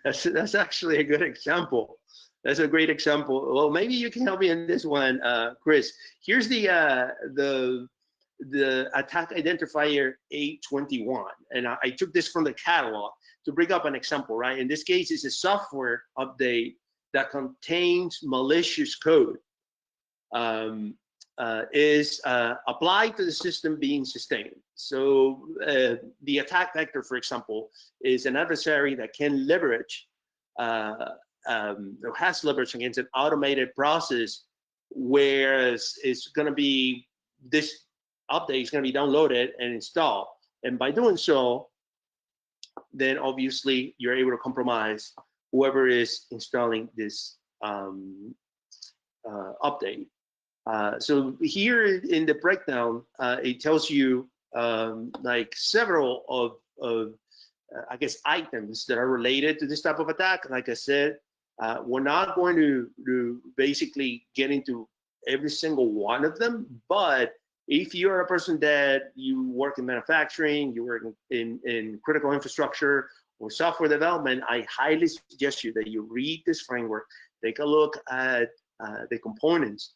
That's actually a good example. That's a great example. Well, maybe you can help me in this one, Chris. Here's the attack identifier 821, and I took this from the catalog to bring up an example. Right, in this case, it's a software update that contains malicious code. Is applied to the system being sustained. So the attack vector, for example, is an adversary that can leverage, or has leverage against an automated process, whereas it's going to be, this update is going to be downloaded and installed. And by doing so, then obviously you're able to compromise whoever is installing this update. So here in the breakdown, it tells you like several of I guess items that are related to this type of attack. Like I said, we're not going to basically get into every single one of them, but if you're a person that you work in manufacturing, you work in critical infrastructure or software development, I highly suggest you that you read this framework, take a look at the components,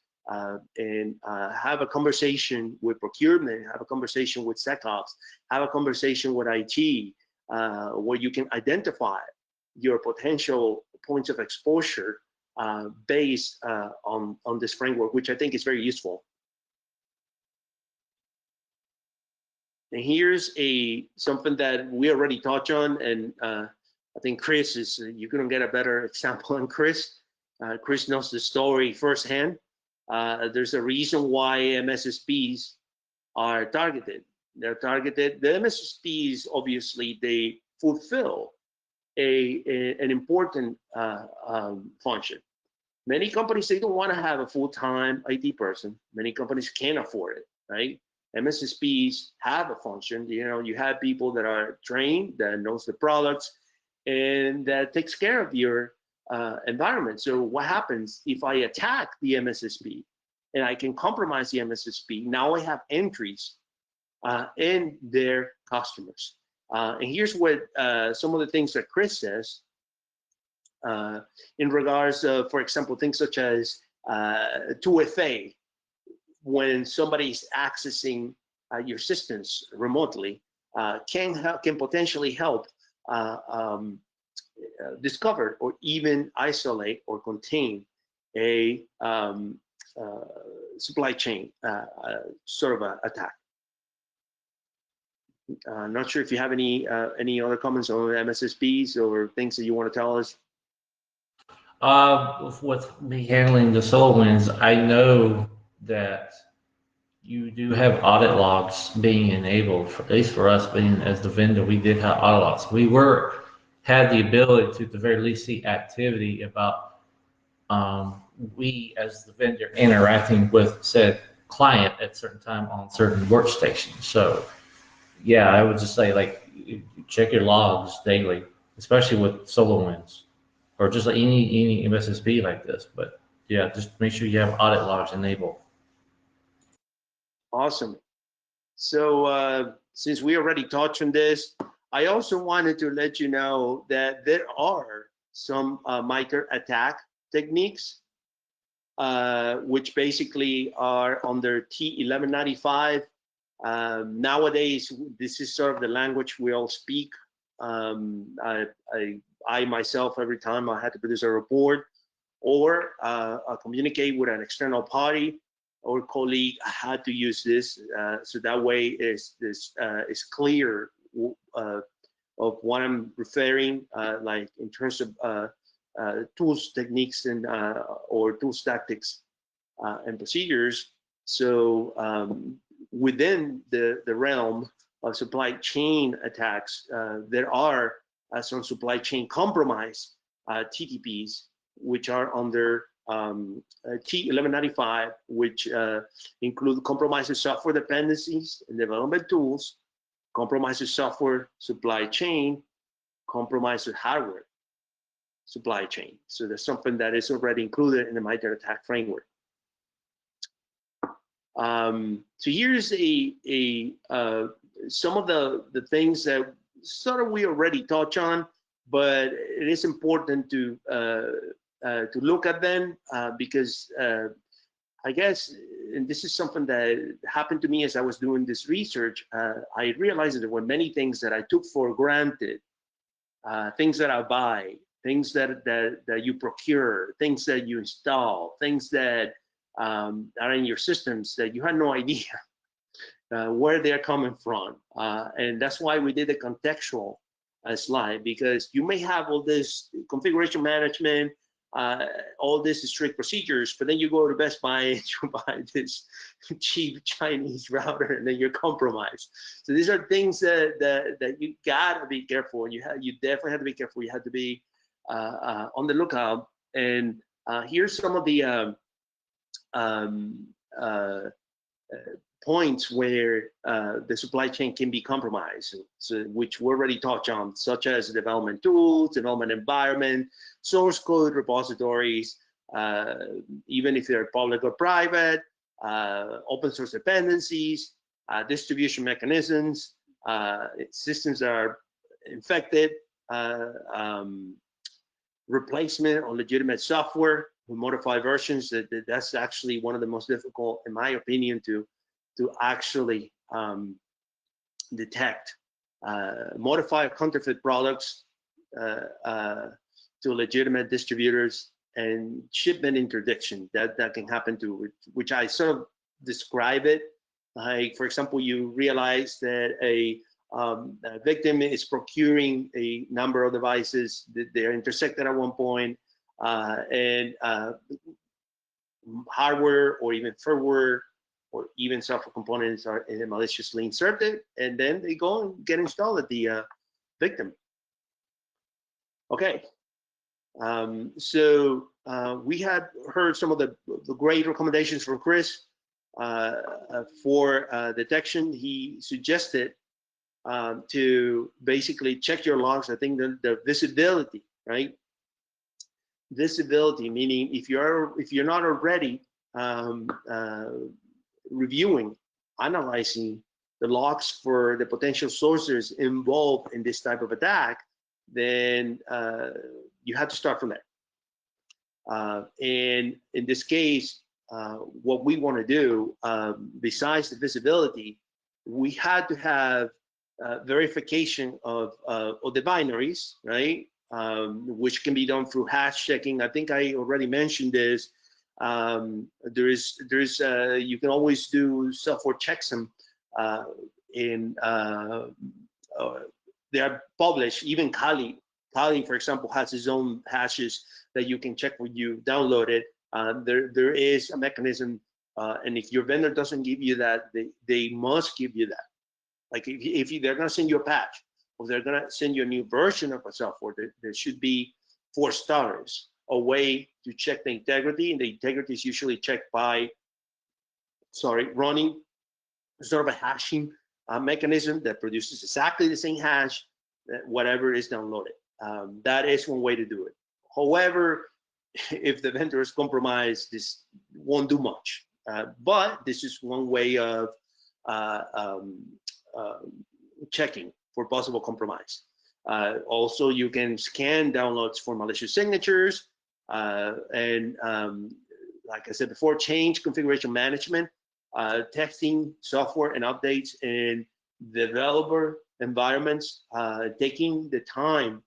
and have a conversation with procurement, have a conversation with SecOps, have a conversation with IT, where you can identify your potential points of exposure based on this framework, which I think is very useful. And here's something that we already touched on, and I think Chris is, you couldn't get a better example than Chris. Chris knows the story firsthand. There's a reason why MSSPs are targeted. They're targeted. The MSSPs, obviously, they fulfill an important function. Many companies, they don't want to have a full-time IT person. Many companies can't afford it, right? MSSPs have a function. You know, you have people that are trained, that knows the products, and that takes care of your environment. So what happens if I attack the MSSP and I can compromise the MSSP? Now I have entries in their customers. And here's what some of the things that Chris says in regards to, for example, things such as 2FA. When somebody's accessing your systems remotely, can potentially help discover or even isolate or contain a supply chain sort of attack. Not sure if you have any other comments on MSSPs or things that you want to tell us. With me handling the SolarWinds, I know that you do have audit logs being enabled. At least for us, being as the vendor, we did have audit logs. We had the ability to, at the very least, see activity about we as the vendor interacting with said client at certain time on certain workstations. So yeah, I would just say like check your logs daily, especially with SolarWinds or just like any MSSP like this. But yeah, just make sure you have audit logs enabled. Awesome. So since we already touched on this, I also wanted to let you know that there are some MITRE attack techniques, which basically are under T1195. Nowadays, this is sort of the language we all speak. I myself, every time I had to produce a report or communicate with an external party or colleague, I had to use this. So that way is clear of what I'm referring, like in terms of tools, techniques, and or tools, tactics, and procedures. So within the realm of supply chain attacks, there are some supply chain compromise TTPs, which are under T1195, which include compromises software dependencies and development tools, compromises software supply chain, compromises hardware supply chain. So there's something that is already included in the MITRE ATT&CK framework. So here's some of the things that sort of we already touched on, but it is important to look at them because I guess, and this is something that happened to me as I was doing this research, I realized that there were many things that I took for granted, things that I buy, things that you procure, things that you install, things that are in your systems that you had no idea where they're coming from. And that's why we did a contextual slide, because you may have all this configuration management, all these strict procedures, but then you go to Best Buy and you buy this cheap Chinese router and then you're compromised. So these are things that you gotta be careful. You definitely have to be careful. You have to be on the lookout. And here's some of the points where the supply chain can be compromised, so, which we already touched on, such as development tools, development environment, source code repositories, even if they're public or private, open source dependencies, distribution mechanisms, systems that are infected, replacement or legitimate software with modified versions. That's actually one of the most difficult, in my opinion, to actually detect. Modify counterfeit products to legitimate distributors, and shipment interdiction that can happen too, which I sort of describe it. Like, for example, you realize that a victim is procuring a number of devices that they're intersected at one point, and hardware or even firmware or even software components are maliciously inserted, and then they go and get installed at the victim. Okay, so we had heard some of the great recommendations from Chris for detection. He suggested to basically check your logs. I think the visibility, right? Visibility, meaning if you're not already reviewing, analyzing the logs for the potential sources involved in this type of attack, then you have to start from there. And in this case, what we want to do, besides the visibility, we had to have verification of the binaries, right? Which can be done through hash checking. I think I already mentioned this. You can always do software checksum they are published. Even Kali, for example, has his own hashes that you can check when you download it. There is a mechanism, and if your vendor doesn't give you that, they must give you that. Like if they're going to send you a patch, or they're going to send you a new version of a software, there should be, for starters, a way to check the integrity, and the integrity is usually checked by, running sort of a hashing mechanism that produces exactly the same hash that whatever is downloaded. That is one way to do it. However, if the vendor is compromised, this won't do much. But this is one way of checking for possible compromise. Also, you can scan downloads for malicious signatures, and like I said before, change configuration management, testing software and updates in developer environments, taking the time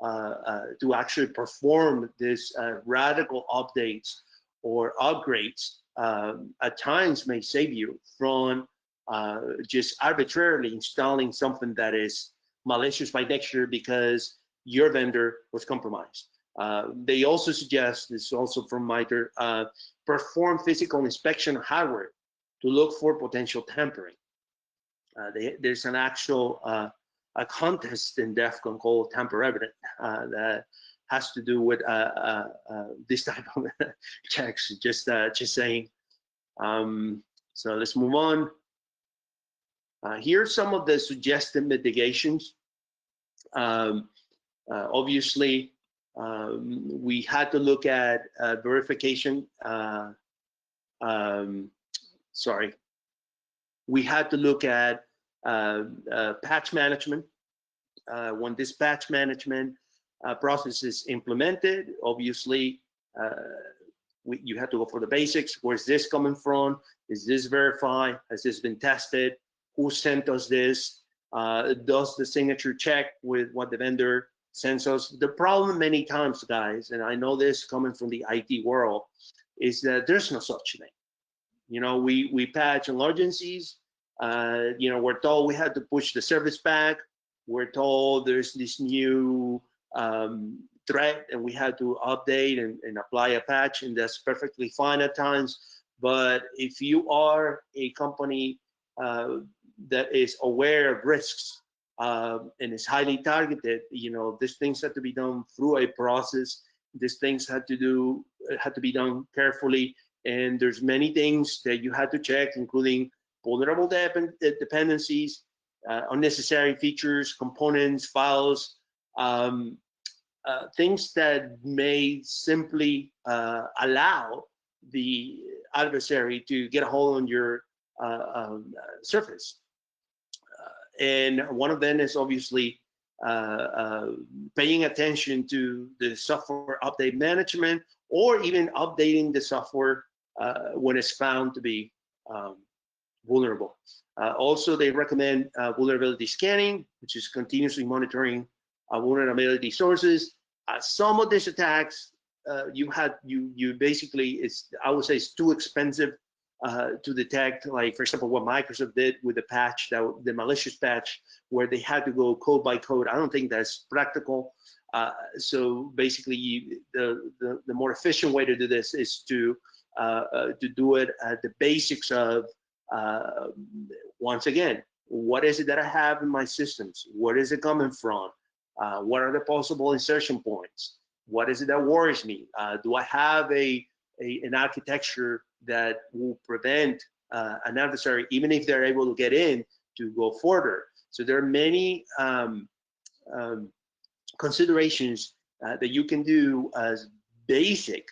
to actually perform this radical updates or upgrades at times may save you from just arbitrarily installing something that is malicious by nature because your vendor was compromised. They also suggest, this is also from MITRE, perform physical inspection of hardware to look for potential tampering. There's an actual a contest in DEF CON called Tamper Evident that has to do with this type of checks. Just saying. So let's move on. Here's some of the suggested mitigations. Obviously, we had to look at verification. Sorry. We had to look at patch management. When this patch management process is implemented, obviously, you have to go for the basics. Where's this coming from? Is this verified? Has this been tested? Who sent us this? Does the signature check with what the vendor sends us? The problem many times, guys, and I know this coming from the IT world, is that there's no such thing. You know, we patch emergencies. You know, we're told we had to push the service back. We're told there's this new threat and we had to update and apply a patch, and that's perfectly fine at times. But if you are a company that is aware of risks and is highly targeted, you know, these things have to be done through a process. These things had to be done carefully, and there's many things that you had to check, including vulnerable dependencies, unnecessary features, components, files, things that may simply allow the adversary to get a hold on your surface. And one of them is obviously paying attention to the software update management, or even updating the software when it's found to be vulnerable. Also, they recommend vulnerability scanning, which is continuously monitoring vulnerability sources. Some of these attacks, you basically, I would say it's too expensive to detect. Like, for example, what Microsoft did with the patch, the malicious patch, where they had to go code by code. I don't think that's practical. So basically, the more efficient way to do this is to do it at the basics of, once again, what is it that I have in my systems? Where is it coming from? What are the possible insertion points? What is it that worries me? Do I have an architecture that will prevent an adversary, even if they're able to get in, to go further? So there are many considerations that you can do as basic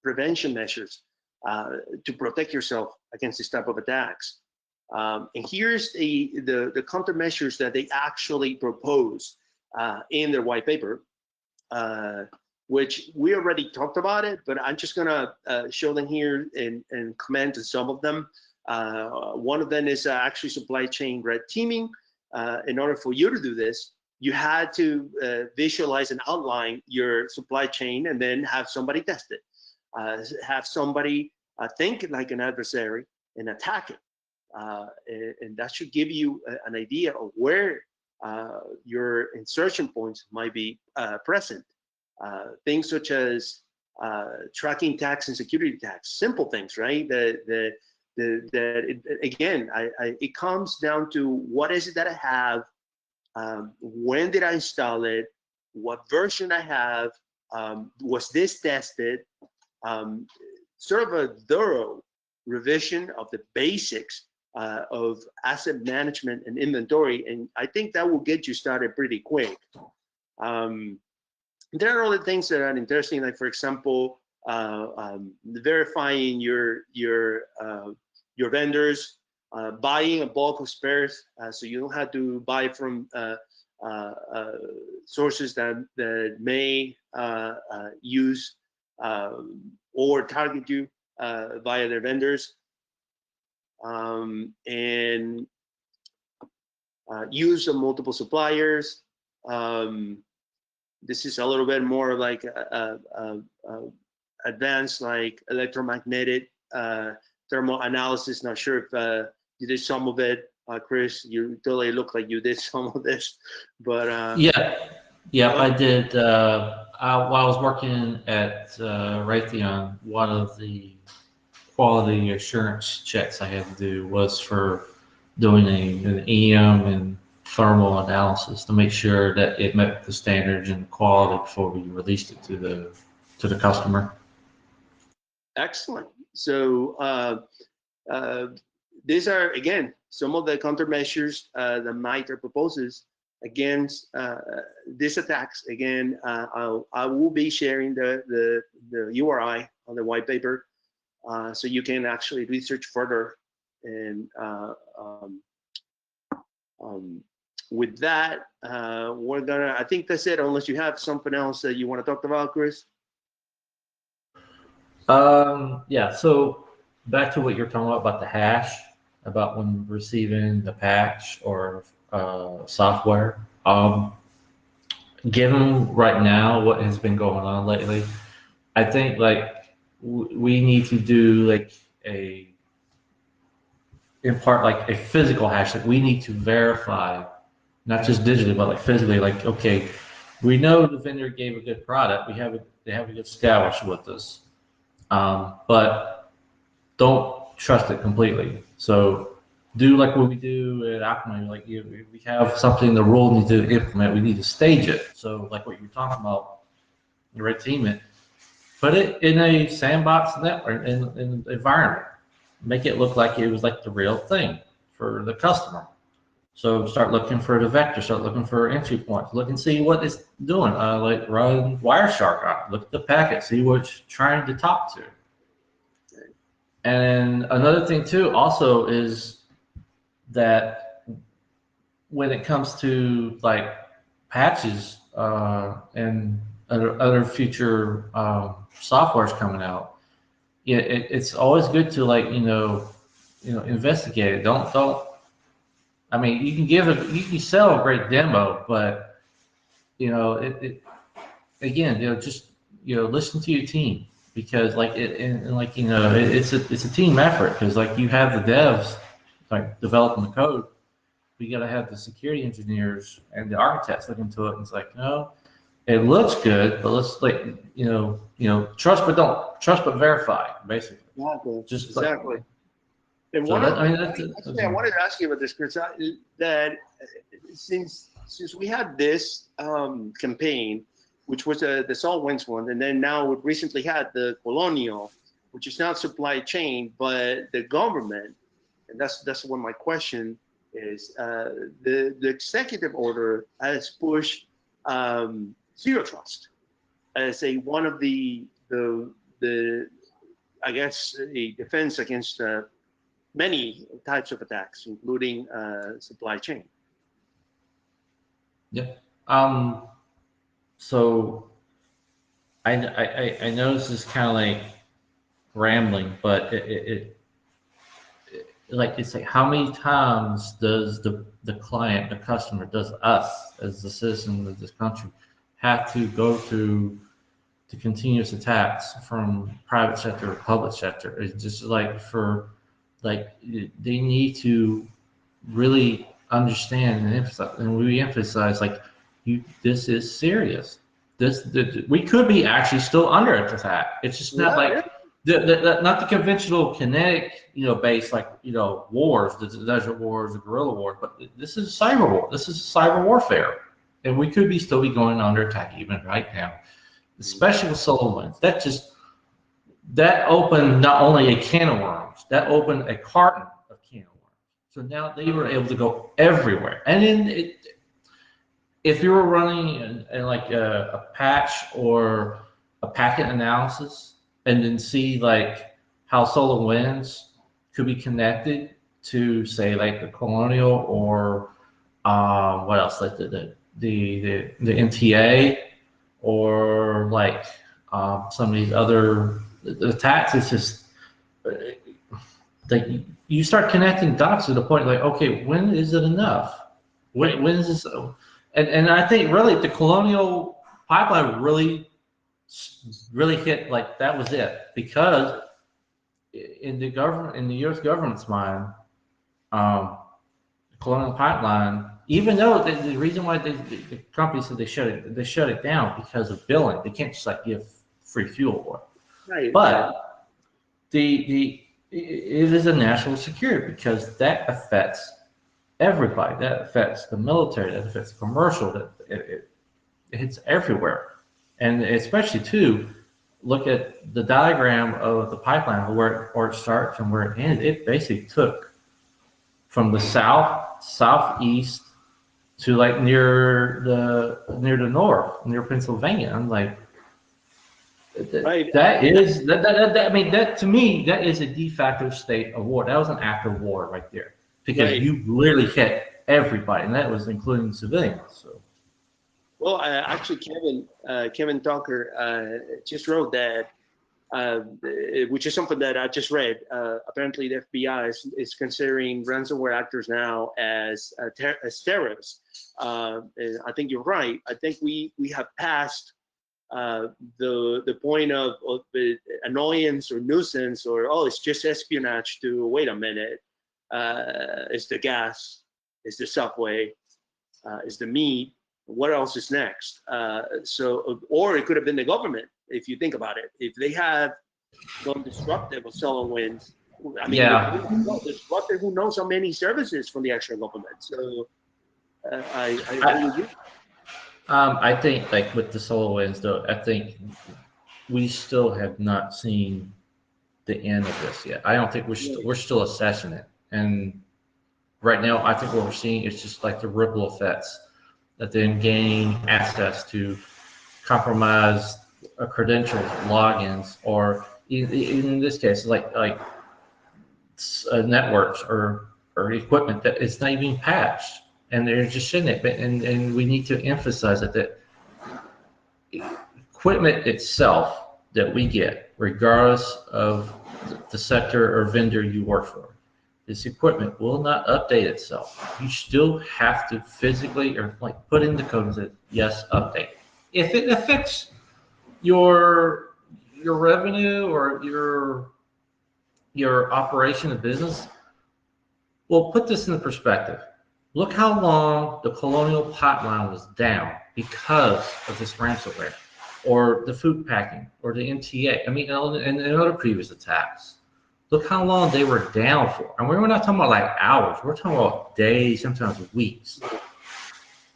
prevention measures to protect yourself against this type of attacks. And here's the countermeasures that they actually propose in their white paper, which we already talked about it, but I'm just gonna show them here and comment on some of them. One of them is actually supply chain red teaming. In order for you to do this, you had to visualize and outline your supply chain and then have somebody test it. Have somebody think like an adversary and attack it. And that should give you an idea of where your insertion points might be present. Things such as tracking tags and security tags, simple things, right? Again, it comes down to what is it that I have, when did I install it, what version I have, was this tested, sort of a thorough revision of the basics of asset management and inventory, and I think that will get you started pretty quick. There are other things that are interesting, like, for example, verifying your vendors, buying a bulk of spares, so you don't have to buy from sources that may use or target you via their vendors, and use of multiple suppliers. This is a little bit more like advanced, like electromagnetic thermal analysis. Not sure if you did some of it, Chris. You totally look like you did some of this, but yeah, I did. while I was working at Raytheon, one of the quality assurance checks I had to do was for doing an EM and thermal analysis to make sure that it met the standards and quality before we released it to the customer. Excellent. So these are, again, some of the countermeasures that MITRE proposes against these attacks. Again, I will be sharing the URI on the white paper, so you can actually research further. And with that, I think that's it, unless you have something else that you want to talk about, Chris. Yeah, so back to what you're talking about the hash, about when receiving the patch or software. Given right now what has been going on lately, I think like we need to do like in part like a physical hash. Like we need to verify, not just digitally, but like physically. Like okay, we know the vendor gave a good product. They have a good establish with us, but don't trust it completely. So do like what we do at HackMiami. Like we have something the rule needs to implement. We need to stage it. So like what you're talking about, the red team it, put it in a sandbox network in environment. Make it look like it was like the real thing for the customer. So start looking for the vector, start looking for entry points, look and see what it's doing. Like run Wireshark on it, look at the packet, see what it's trying to talk to. And another thing too also is that when it comes to like patches and other future softwares coming out, it's always good to like investigate it. Don't. I mean, you can sell a great demo, but again, just listen to your team, because like and like it's a team effort, because like you have the devs like developing the code, we got to have the security engineers and the architects look into it, and it's like, no, it looks good, but let's like trust but verify, basically. Exactly. Just Exactly. like, And so one that, of I mean actually, I wanted to ask you about this, Chris. That since we had this campaign, which was the SolarWinds one, and then now we recently had the Colonial, which is not supply chain, but the government, and that's one of my question is the executive order has pushed zero trust as one of the I guess a defense against many types of attacks, including supply chain. yeah. So I know this is kind of like rambling, but like it's like how many times does the client, the customer, does us as the citizens of this country have to go through the continuous attacks from private sector or public sector? It's just like they need to really understand and emphasize, and we emphasize like this is serious. We could be actually still under attack. It's just not Yeah, like not the conventional kinetic based like wars, the desert wars, the guerrilla wars, but this is cyber war. This is cyber warfare, and we could still be going under attack even right now, especially with SolarWinds. That opened not only a can of worms, that opened a carton of can of worms. So now they were able to go everywhere. And then if you were running like a patch or a packet analysis, and then see like how SolarWinds could be connected to say like the Colonial or what else, like the NTA, or like some of these other attacks, it's just like you start connecting dots to the point like, okay, when is it enough? When is this? And I think really the Colonial pipeline really hit, like that was it, because in the U.S. government's mind, the Colonial pipeline even though the reason why the company said they shut it down because of billing. They can't just like give free fuel for it. Right, right, But it is a national security because that affects everybody. That affects the military. That affects the commercial. That it hits everywhere, and especially too. Look at the diagram of the pipeline where it starts and where it ends. It basically took from the southeast to like near the north, near Pennsylvania. I'm like, right. I mean, that to me, that is a de facto state of war. That was an act of war right there because Right. you literally hit everybody, and that was including civilians. So Well, actually, Kevin Tucker just wrote that, which is something that I just read. Apparently, the FBI is considering ransomware actors now as terrorists. And I think you're right. I think we have passed the point of the annoyance or nuisance or, oh, it's just espionage, to wait a minute, it's the gas, it's the subway, it's the meat. What else is next? Or it could have been the government, if you think about it. If they have gone disruptive of SolarWinds, I mean, yeah, disruptive, who knows how many services from the actual government. So I agree with I, you. I think like with the SolarWinds though, I think we still have not seen the end of this yet. I don't think Right. we're still assessing it, and right now I think what we're seeing is just like the ripple effects that then gaining access to compromised credentials, logins, or in this case, networks or equipment that is not even patched, and they're just sitting there. And we need to emphasize that equipment itself that we get, regardless of the sector or vendor you work for, this equipment will not update itself. You still have to physically or like put in the code and say, yes, update. If it affects your revenue or your operation of business, well, put this in perspective. Look how long the Colonial Pipeline was down because of this ransomware, or the food packing, or the MTA. I mean, and other previous attacks. Look how long they were down for. And we're not talking about like hours. We're talking about days, sometimes weeks.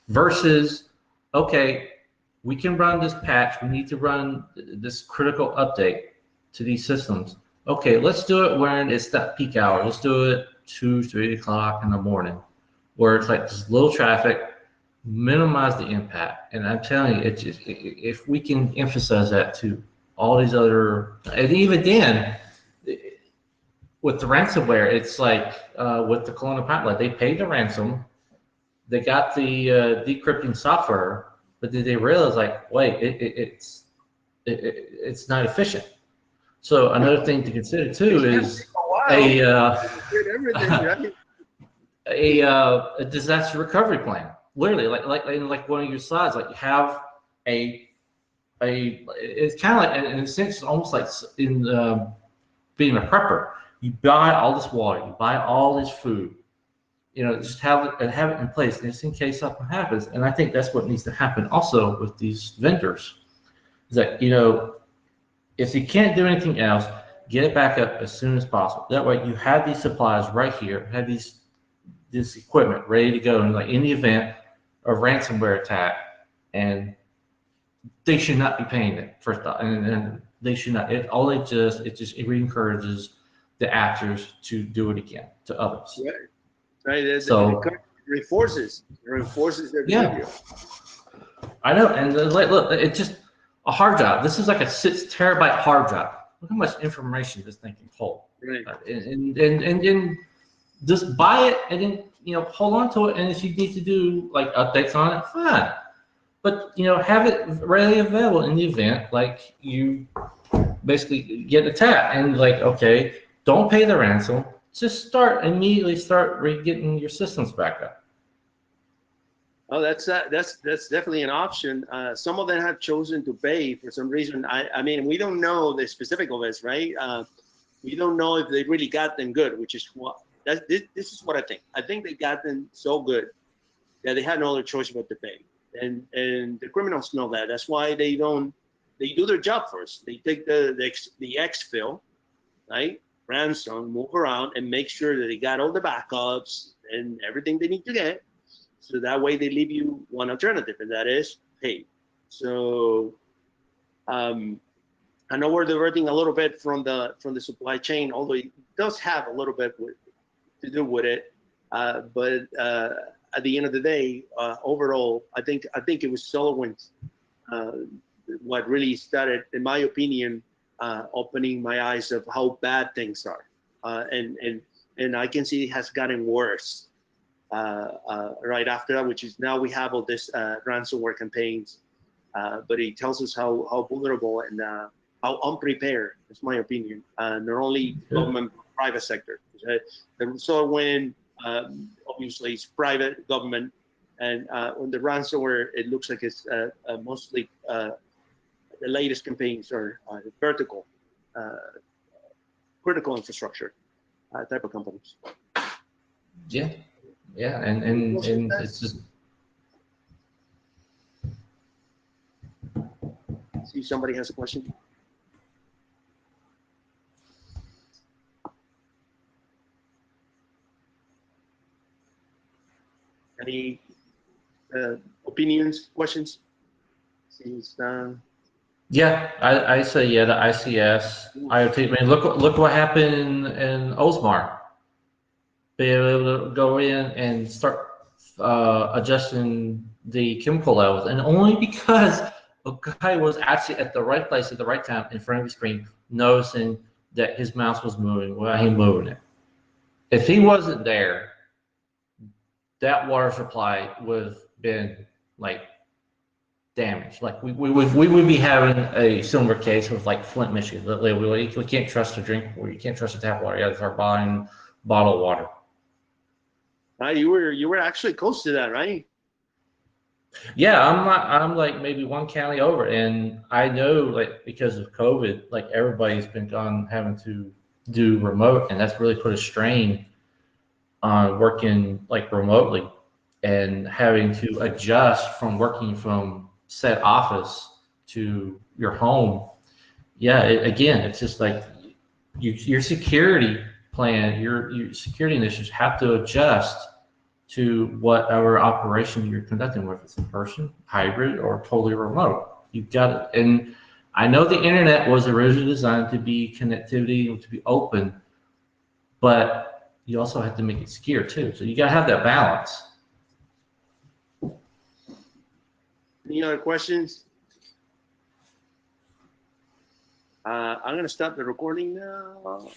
Versus, okay, we can run this patch. We need to run this critical update to these systems. Okay, let's do it when it's that peak hour. Let's do it 2, 3 o'clock in the morning, where it's like just low traffic, minimize the impact. And I'm telling you, if we can emphasize that to all these other, and even then, with the ransomware, it's like with the Colonial Pipeline, they paid the ransom, they got the decrypting software, but then they realized like, wait, it's not efficient. So another thing to consider too It's gonna take is a while. a Did everything right. a disaster recovery plan. Literally, like in like one of your slides, like you have a it's kind of like in a sense, it's almost like in being a prepper. You buy all this water, you buy all this food, just have it in place just in case something happens. And I think that's what needs to happen also with these vendors. Is that if you can't do anything else, get it back up as soon as possible. That way you have these supplies right here, have this equipment ready to go, and like in the event of ransomware attack, and they should not be paying it first off, and they should not. It encourages the actors to do it again to others. Right. Right. So It reinforces their yeah, behavior. I know, and look, it's just a hard drive. This is like a 6 terabyte hard drive. Look how much information this thing can hold. Right. And then just buy it, and then hold on to it. And if you need to do like updates on it, fine. But have it readily available in the event like you basically get attacked, and like, okay, don't pay the ransom. Just immediately start getting your systems back up. Oh, that's definitely an option. Some of them have chosen to pay for some reason. I mean, we don't know the specific of this, right? We don't know if they really got them good, which is what this is what I think. I think they got them so good that they had no other choice but to pay. And the criminals know that. That's why they do their job first. They take the exfil, right? Ransom, move around and make sure that they got all the backups and everything they need to get. So that way they leave you one alternative, and that is pay. So I know we're diverting a little bit from the supply chain, although it does have a little bit to do with it. But at the end of the day, overall, I think it was SolarWinds what really started, in my opinion, opening my eyes of how bad things are, and I can see it has gotten worse right after that, which is now we have all this ransomware campaigns, but it tells us how vulnerable and how unprepared, is my opinion, not only government, but private sector. The SolarWinds obviously it's private government, and when the ransomware, it looks like it's mostly the latest campaigns are vertical, critical infrastructure type of companies. Yeah, yeah, and it's just. See if somebody has a question. Any opinions, questions? Since Yeah, I say yeah, the ICS, IoT. I mean, look what happened in Osmar. Be able to go in and start adjusting the chemical levels, and only because a guy was actually at the right place at the right time in front of the screen, noticing that his mouse was moving while he moving it. If he wasn't there, that water supply would have been like damaged. Like we would be having a similar case with like Flint, Michigan. We can't trust the drink, or you can't trust the tap water. You got to start buying bottled water. you were actually close to that, right? Yeah, I'm like maybe one county over, and I know like because of COVID, like everybody's been gone having to do remote, and that's really put a strain on working like remotely and having to adjust from working from said office to your home. Yeah, again, it's just like your security plan, your security initiatives have to adjust to whatever operation you're conducting, whether it's in person, hybrid, or totally remote. You've got it. And I know the internet was originally designed to be connectivity and to be open, but you also have to make it secure too. So you got to have that balance. Any other questions? I'm going to stop the recording now.